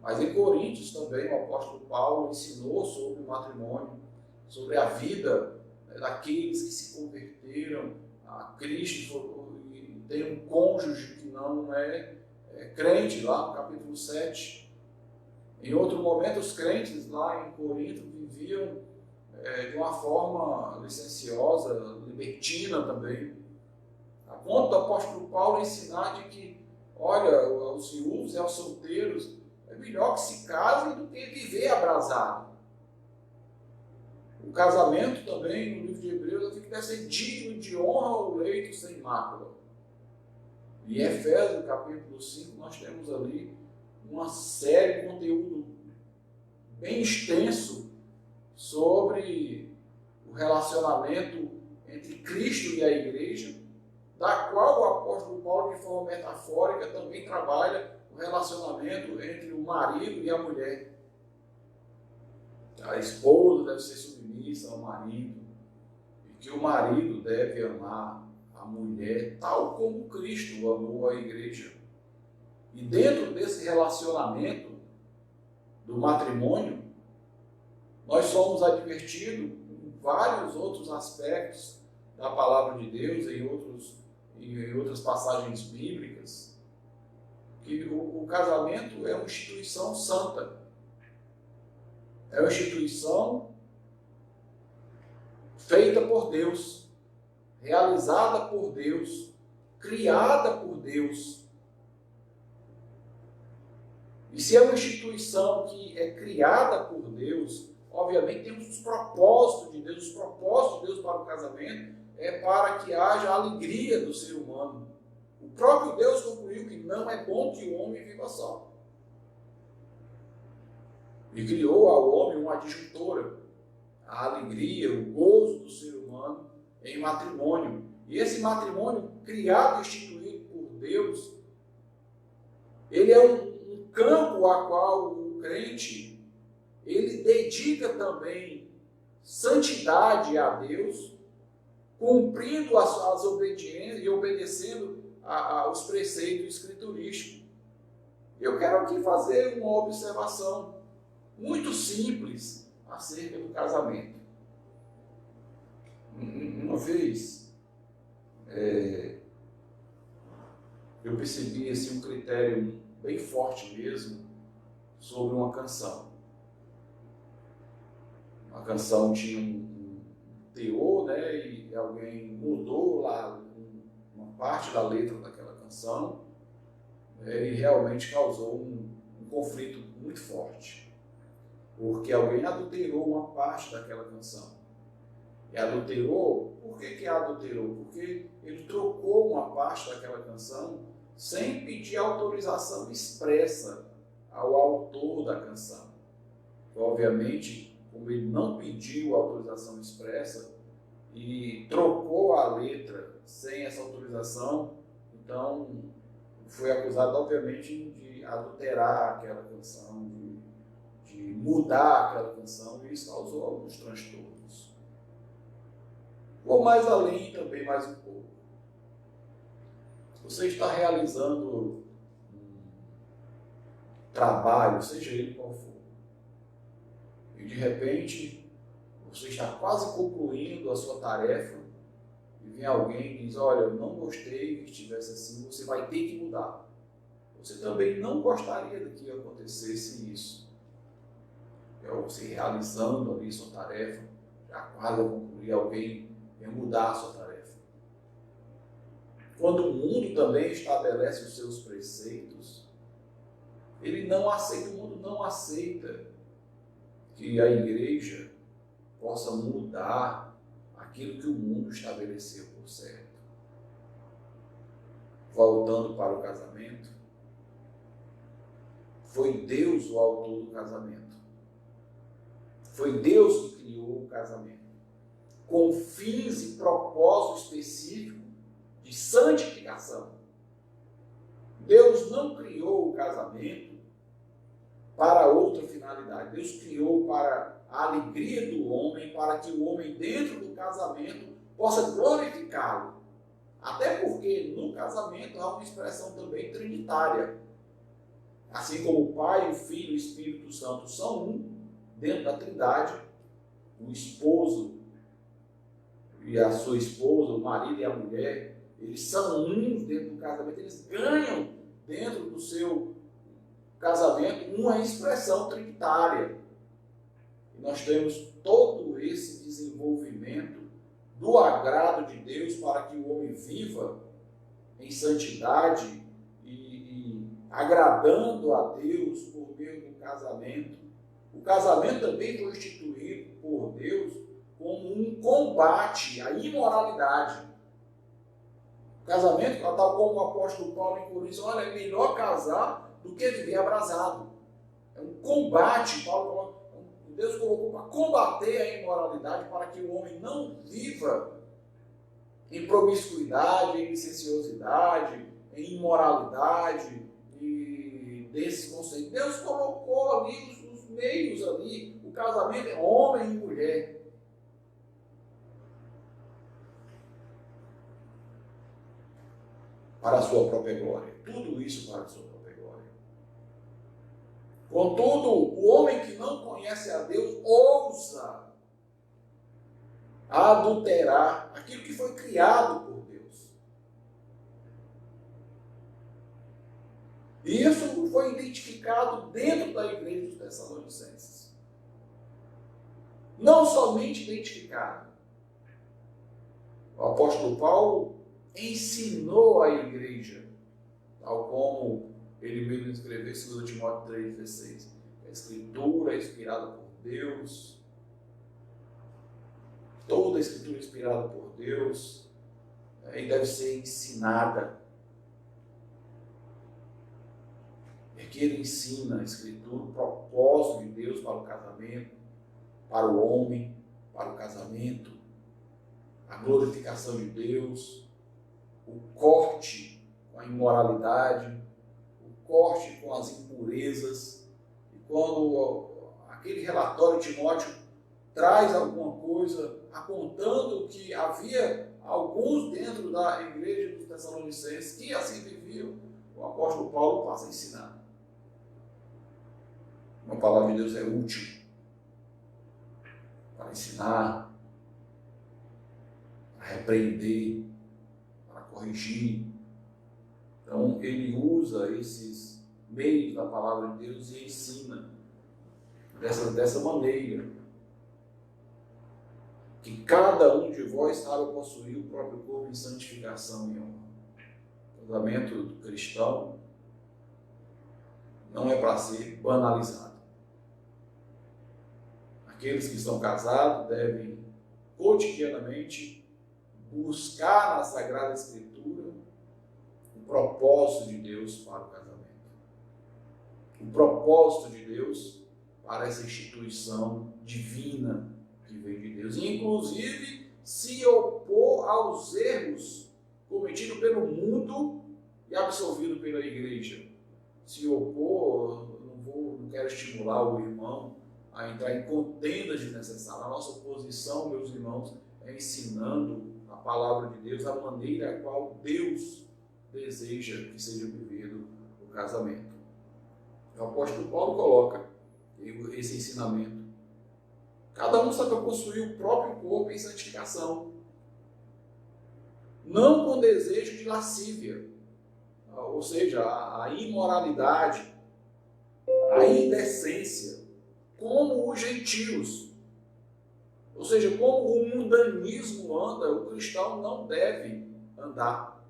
mas em Coríntios também o apóstolo Paulo ensinou sobre o matrimônio, sobre a vida daqueles que se converteram a Cristo e tem um cônjuge que não é crente, lá no capítulo 7. Em outro momento, os crentes lá em Corinto viviam de uma forma licenciosa, libertina também, a ponto do apóstolo Paulo ensinar de que, olha, aos viúvos e aos solteiros, é melhor que se casem do que viver abrasado. O casamento também, no livro de Hebreus, que deve ser digno de honra ao leito sem mácula. E em Efésios, capítulo 5, nós temos ali uma série de conteúdo bem extenso sobre o relacionamento entre Cristo e a igreja, da qual o apóstolo Paulo, de forma metafórica, também trabalha o relacionamento entre o marido e a mulher. A esposa deve ser submissa ao marido, e que o marido deve amar a mulher tal como Cristo amou a igreja. E dentro desse relacionamento do matrimônio, nós somos advertidos em vários outros aspectos da palavra de Deus, em outras passagens bíblicas, que o casamento é uma instituição santa. É uma instituição feita por Deus, realizada por Deus, criada por Deus. E se é uma instituição que é criada por Deus, obviamente temos os propósitos de Deus. Os propósitos de Deus para o casamento é para que haja alegria do ser humano. O próprio Deus concluiu que não é bom que o homem viva só. E criou ao homem uma adjuntora, a alegria, o gozo do ser humano em matrimônio. E esse matrimônio criado e instituído por Deus, ele é um campo a qual o crente, ele dedica também santidade a Deus, cumprindo as obediências e obedecendo aos preceitos escriturísticos. Eu quero aqui fazer uma observação muito simples acerca do casamento. Uma vez, eu percebi assim, um critério bem forte mesmo sobre uma canção. A canção tinha um teor, né, e alguém mudou lá uma parte da letra daquela canção, e realmente causou um conflito muito forte. Porque alguém adulterou uma parte daquela canção. E adulterou, por que adulterou? Porque ele trocou uma parte daquela canção sem pedir autorização expressa ao autor da canção. Obviamente, como ele não pediu autorização expressa e trocou a letra sem essa autorização, então foi acusado, obviamente, de adulterar aquela canção, de mudar aquela canção, e isso causou alguns transtornos. Vou mais além também, mais um pouco. Você está realizando trabalho, seja ele qual for. E de repente, você está quase concluindo a sua tarefa e vem alguém e diz, olha, eu não gostei que estivesse assim, você vai ter que mudar. Você também não gostaria de que acontecesse isso. Você realizando ali sua tarefa, já quase a concluir, alguém vem mudar a sua tarefa. Quando o mundo também estabelece os seus preceitos, ele não aceita, o mundo não aceita que a igreja possa mudar aquilo que o mundo estabeleceu por certo. Voltando para o casamento, foi Deus o autor do casamento. Foi Deus que criou o casamento, com fins e propósito específico de santificação. Deus não criou o casamento para outra finalidade. Deus criou para a alegria do homem, para que o homem dentro do casamento possa glorificá-lo. Até porque no casamento há uma expressão também trinitária. Assim como o Pai, o Filho e o Espírito Santo são um, dentro da Trindade, o esposo e a sua esposa, o marido e a mulher, eles são uns dentro do casamento, eles ganham dentro do seu casamento uma expressão trinitária. E nós temos todo esse desenvolvimento do agrado de Deus para que o homem viva em santidade e agradando a Deus por meio do casamento. O casamento também foi instituído por Deus como um combate à imoralidade. O casamento, tal como o apóstolo Paulo em Coríntios, olha, é melhor casar do que viver abrasado. É um combate, Deus colocou para combater a imoralidade, para que o homem não viva em promiscuidade, em licenciosidade, em imoralidade e desses conceitos. Deus colocou ali os meios ali, o casamento é homem e mulher. Para a sua própria glória. Tudo isso para a sua própria glória. Contudo, o homem que não conhece a Deus ousa adulterar aquilo que foi criado por Deus. E isso foi identificado dentro da igreja dos Tessalonicenses. Não somente identificado. O apóstolo Paulo ensinou a igreja, tal como ele mesmo escreveu em 2 Timóteo 3,16. A Escritura é inspirada por Deus. Toda a Escritura é inspirada por Deus e deve ser ensinada. É que ele ensina a Escritura, o propósito de Deus para o casamento, para o homem, para o casamento, a glorificação de Deus, o corte com a imoralidade, o corte com as impurezas. E quando aquele relatório de Timóteo traz alguma coisa apontando que havia alguns dentro da igreja dos Tessalonicenses que assim viviam, o apóstolo Paulo passa a ensinar. Uma palavra de Deus é útil para ensinar, para repreender, para corrigir. Então, ele usa esses meios da palavra de Deus e ensina dessa maneira. Que cada um de vós saiba possuir o próprio corpo em santificação e honra. O casamento cristão não é para ser banalizado. Aqueles que estão casados devem cotidianamente buscar na Sagrada Escritura o propósito de Deus para o casamento. O propósito de Deus para essa instituição divina que vem de Deus. E, inclusive, se opor aos erros cometidos pelo mundo e absorvidos pela igreja. Se opor, não quero estimular o irmão a entrar em contendas desnecessárias. A nossa posição, meus irmãos, é ensinando a palavra de Deus, a maneira a qual Deus deseja que seja vivido o casamento. O apóstolo Paulo coloca esse ensinamento. Cada um saiba possuir o próprio corpo em santificação, não com desejo de lascívia, ou seja, a imoralidade, a indecência, como os gentios. Ou seja, como o mundanismo anda, o cristão não deve andar.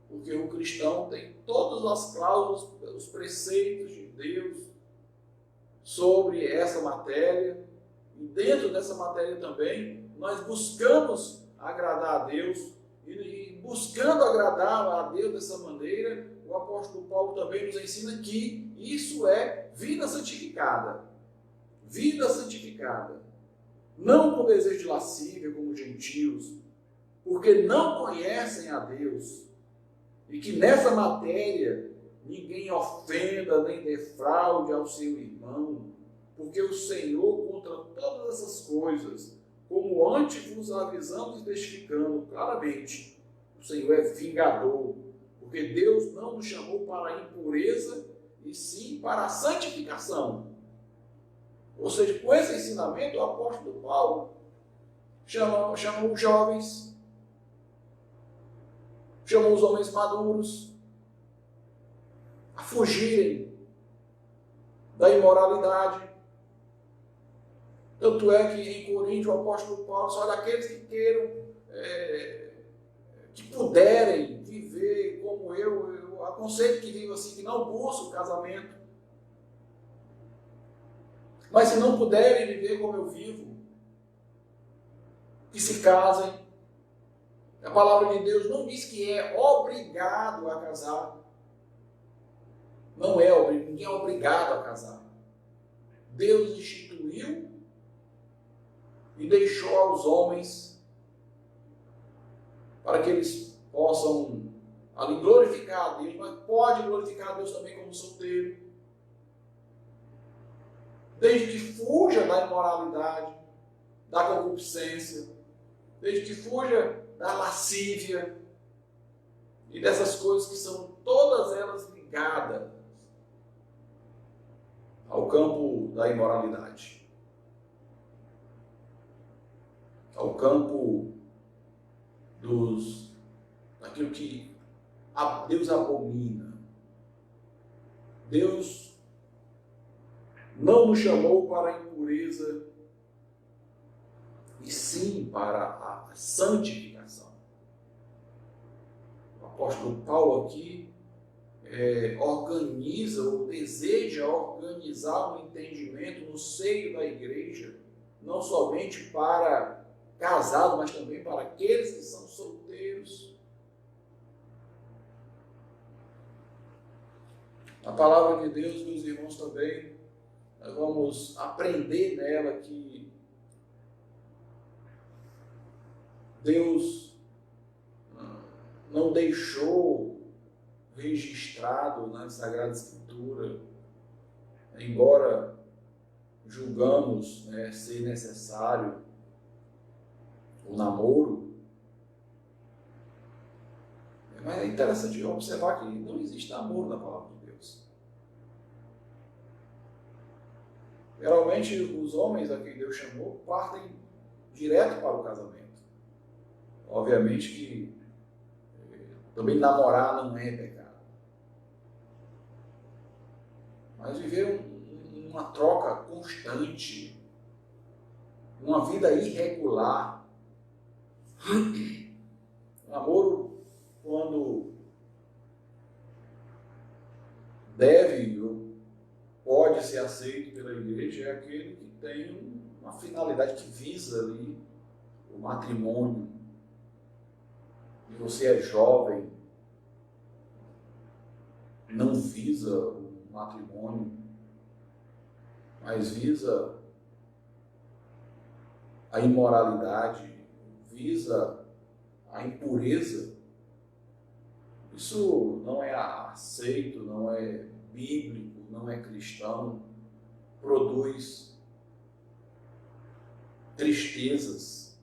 Porque o cristão tem todas as cláusulas, os preceitos de Deus sobre essa matéria. E dentro dessa matéria também, nós buscamos agradar a Deus. E buscando agradar a Deus dessa maneira, o apóstolo Paulo também nos ensina que isso é vida santificada. Vida santificada. Não com desejo de lascívia, como os gentios, porque não conhecem a Deus. E que nessa matéria ninguém ofenda nem defraude ao seu irmão, porque o Senhor, contra todas essas coisas, como antes vos avisamos e testificando claramente, o Senhor é vingador, porque Deus não nos chamou para a impureza, e sim para a santificação. Ou seja, com esse ensinamento, o apóstolo Paulo chamou os jovens, chamou os homens maduros a fugirem da imoralidade. Tanto é que em Coríntios o apóstolo Paulo só daqueles que queiram, que puderem viver como eu aconselho que vivam assim, que não busquem o casamento. Mas se não puderem viver como eu vivo, que se casem. A palavra de Deus não diz que é obrigado a casar. Não é, ninguém é obrigado a casar. Deus instituiu e deixou aos homens para que eles possam ali glorificar a Deus, mas pode glorificar a Deus também como solteiro. Desde que fuja da imoralidade, da concupiscência, desde que fuja da lascívia e dessas coisas que são todas elas ligadas ao campo da imoralidade, ao campo daquilo que Deus abomina. Deus não nos chamou para a impureza, e sim para a santificação. O apóstolo Paulo aqui organiza ou deseja organizar um entendimento no seio da igreja, não somente para casados, mas também para aqueles que são solteiros. A palavra de Deus, meus irmãos, também nós vamos aprender nela que Deus não deixou registrado na Sagrada Escritura, embora julgamos ser necessário o namoro, mas é interessante observar que não existe namoro na palavra de Deus. Geralmente os homens a quem Deus chamou partem direto para o casamento. Obviamente que também namorar não é pecado. Mas viver uma troca constante, uma vida irregular. O namoro, quando deve ou pode ser aceito pela igreja, é aquele que tem uma finalidade que visa ali o matrimônio. E você é jovem, não visa o matrimônio, mas visa a imoralidade, visa a impureza. Isso não é aceito, não é bíblico, não é cristão, produz tristezas,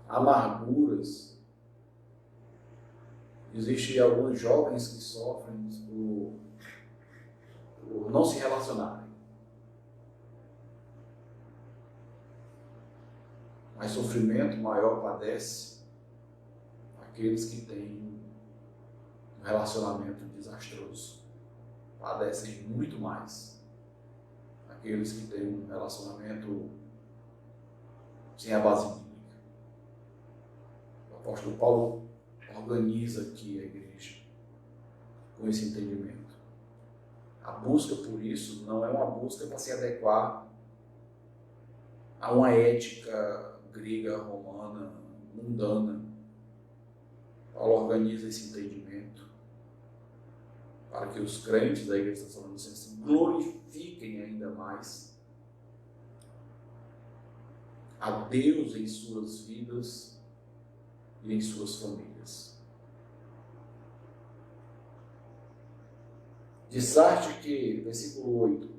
amarguras. Existem alguns jovens que sofrem por não se relacionarem. Mas sofrimento maior padece aqueles que têm um relacionamento desastroso. Padecem muito mais aqueles que têm um relacionamento sem a base bíblica. O apóstolo Paulo organiza aqui a igreja com esse entendimento. A busca por isso não é uma busca para se adequar a uma ética grega, romana, mundana. Paulo organiza esse entendimento para que os crentes da igreja de Tessalonicenses glorifiquem ainda mais a Deus em suas vidas e em suas famílias. De sorte que, versículo 8,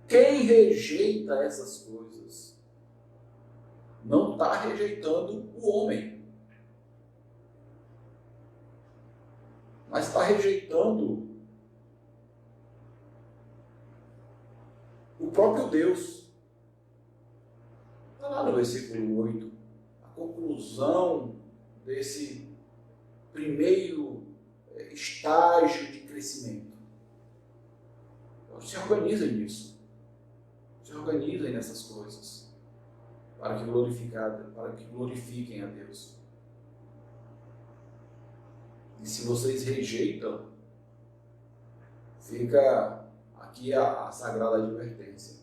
quem rejeita essas coisas não está rejeitando o homem, mas está rejeitando o próprio Deus. Está lá no versículo 8, a conclusão desse primeiro estágio de crescimento. Então, se organizem nisso. Se organizem nessas coisas para que glorifiquem a Deus. E se vocês rejeitam, fica aqui a sagrada advertência.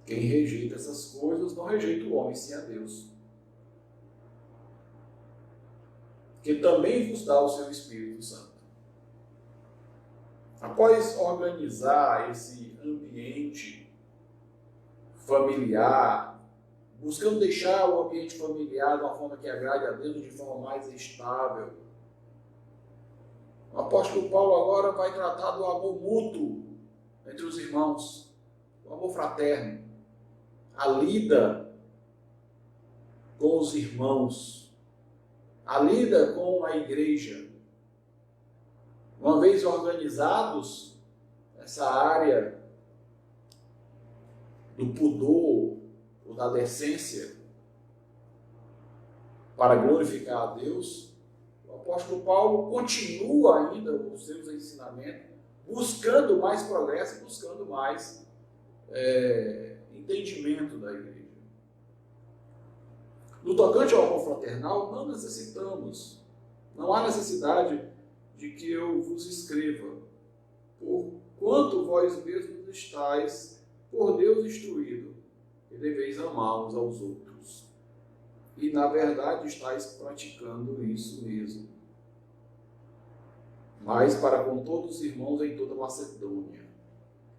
Quem rejeita essas coisas não rejeita o homem, sim a Deus, que também vos dá o seu Espírito Santo. Após organizar esse ambiente familiar, buscando deixar o ambiente familiar de uma forma que agrade a Deus, de forma mais estável, o apóstolo Paulo agora vai tratar do amor mútuo entre os irmãos, o amor fraterno, a lida com os irmãos, a lida com a igreja. Uma vez organizados essa área do pudor ou da decência para glorificar a Deus, o apóstolo Paulo continua ainda os seus ensinamentos, buscando mais progresso, buscando mais entendimento da igreja. No tocante ao amor fraternal, não necessitamos, não há necessidade de que eu vos escreva, por quanto vós mesmos estáis por Deus instruído, que deveis amar uns aos outros. E, na verdade, estáis praticando isso mesmo. Mas para com todos os irmãos em toda Macedônia.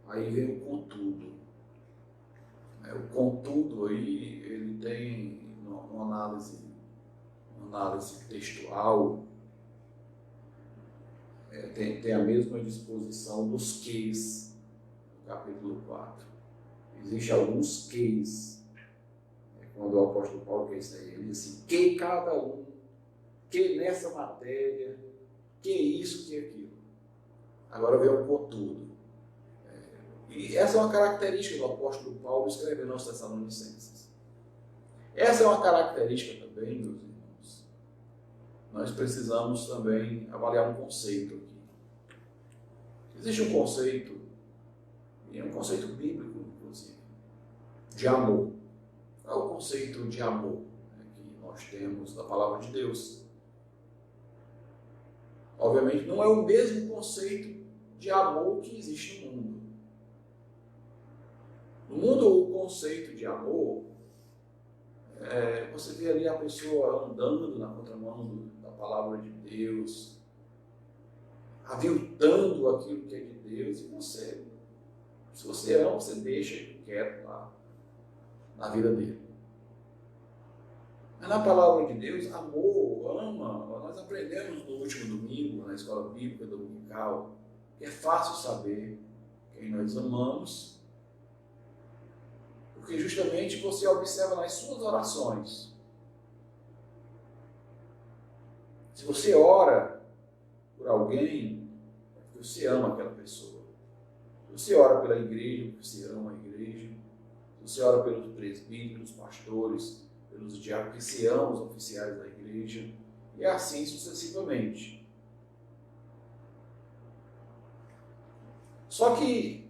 Aí vem o contudo. O contudo aí, ele tem uma análise textual, tem a mesma disposição dos queis, no capítulo 4. Existem alguns queis, quando o apóstolo Paulo quer isso aí, ele diz assim, que cada um, que nessa matéria, que isso, que aquilo. Agora vem o contudo. E essa é uma característica do apóstolo Paulo escrevendo aos Tessalonicenses. Essa é uma característica também, meus irmãos. Nós precisamos também avaliar um conceito aqui. Existe um conceito, e é um conceito bíblico, inclusive, de amor. Qual é o conceito de amor que nós temos da palavra de Deus? Obviamente, não é o mesmo conceito de amor que existe no mundo. No mundo, o conceito de amor, você vê ali a pessoa andando na contramão da palavra de Deus, aviltando aquilo que é de Deus, e você, se você ama, você deixa ele quieto lá na vida dele. Mas na palavra de Deus, amor, ama, nós aprendemos no último domingo, na escola bíblica dominical, que é fácil saber quem nós amamos, porque justamente você observa nas suas orações. Se você ora por alguém, é porque você ama aquela pessoa. Você ora pela igreja porque você ama a igreja. Você ora pelos presbíteros, pastores, pelos diáconos porque você ama os oficiais da igreja. E assim sucessivamente. Só que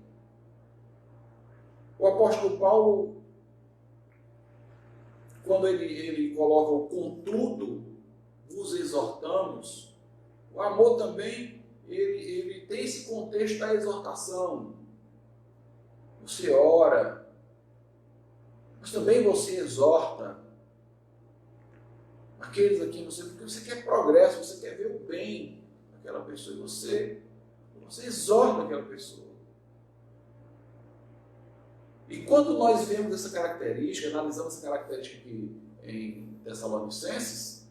o apóstolo Paulo, quando ele coloca o contudo, vos exortamos, o amor também, ele tem esse contexto da exortação. Você ora, mas também você exorta aqueles a quem você, porque você quer progresso, você quer ver o bem daquela pessoa, e você exorta aquela pessoa. E quando nós vemos essa característica, analisamos essa característica aqui em Tessalonicenses,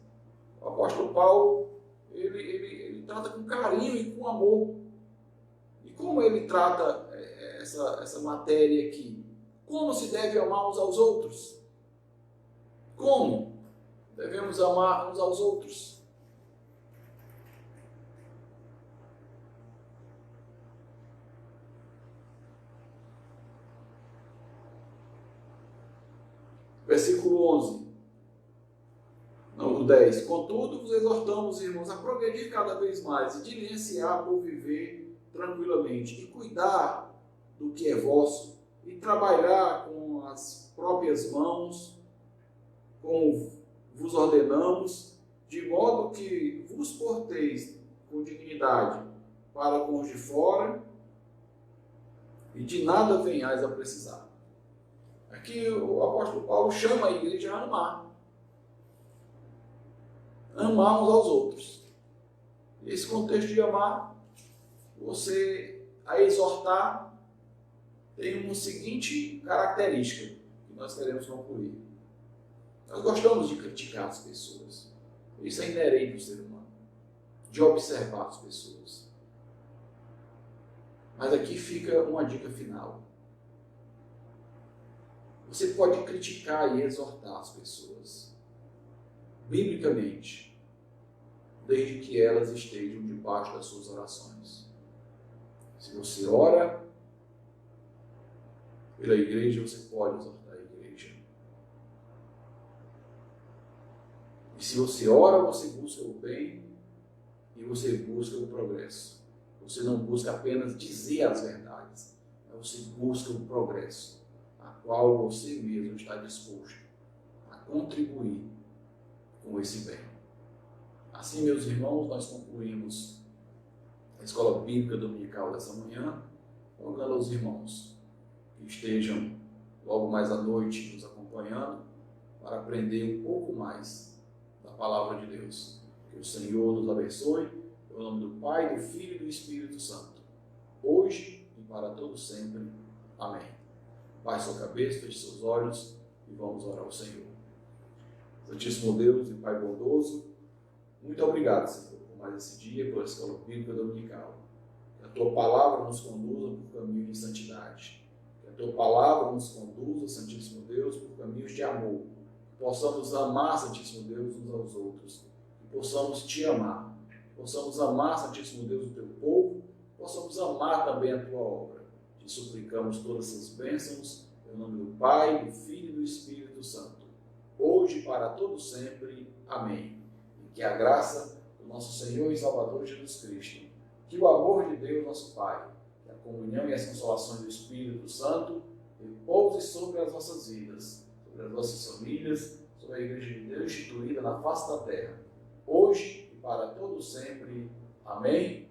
o apóstolo Paulo, ele trata com carinho e com amor. E como ele trata essa matéria aqui? Como se deve amar uns aos outros? Como devemos amar uns aos outros? Versículo 11. Não, o 10. Contudo, vos exortamos, irmãos, a progredir cada vez mais e diligenciar por viver tranquilamente e cuidar do que é vosso e trabalhar com as próprias mãos, como vos ordenamos, de modo que vos porteis com dignidade para com os de fora e de nada venhais a precisar. Aqui o apóstolo Paulo chama a igreja a amar. Amar uns aos outros. Esse contexto de amar, você a exortar, tem uma seguinte característica que nós queremos concluir. Nós gostamos de criticar as pessoas. Isso é inerente ao ser humano. De observar as pessoas. Mas aqui fica uma dica final. Você pode criticar e exortar as pessoas, biblicamente, desde que elas estejam debaixo das suas orações. Se você ora pela igreja, você pode exortar a igreja. E se você ora, você busca o bem e você busca o progresso. Você não busca apenas dizer as verdades, mas você busca o progresso, a qual você mesmo está disposto a contribuir com esse bem. Assim, meus irmãos, nós concluímos a Escola Bíblica Dominical dessa manhã, rogando aos irmãos que estejam logo mais à noite nos acompanhando para aprender um pouco mais da Palavra de Deus. Que o Senhor nos abençoe, em nome do Pai, do Filho e do Espírito Santo, hoje e para todo sempre. Amém. Baixe sua cabeça, feche seus olhos e vamos orar ao Senhor. Santíssimo Deus e Pai bondoso, muito obrigado, Senhor, por mais esse dia, pela Escola Bíblica Dominical. Que a Tua Palavra nos conduza por caminhos de santidade. Que a Tua Palavra nos conduza, Santíssimo Deus, por caminhos de amor. Que possamos amar, Santíssimo Deus, uns aos outros. Que possamos Te amar. Que possamos amar, Santíssimo Deus, o Teu povo. Que possamos amar também a Tua obra. Te suplicamos todas essas bênçãos, em nome do Pai, do Filho e do Espírito Santo, hoje e para todo sempre. Amém. E que a graça do nosso Senhor e Salvador Jesus Cristo, que o amor de Deus, nosso Pai, que a comunhão e as consolações do Espírito Santo repouse sobre as nossas vidas, sobre as nossas famílias, sobre a Igreja de Deus instituída na face da terra, hoje e para todo sempre. Amém.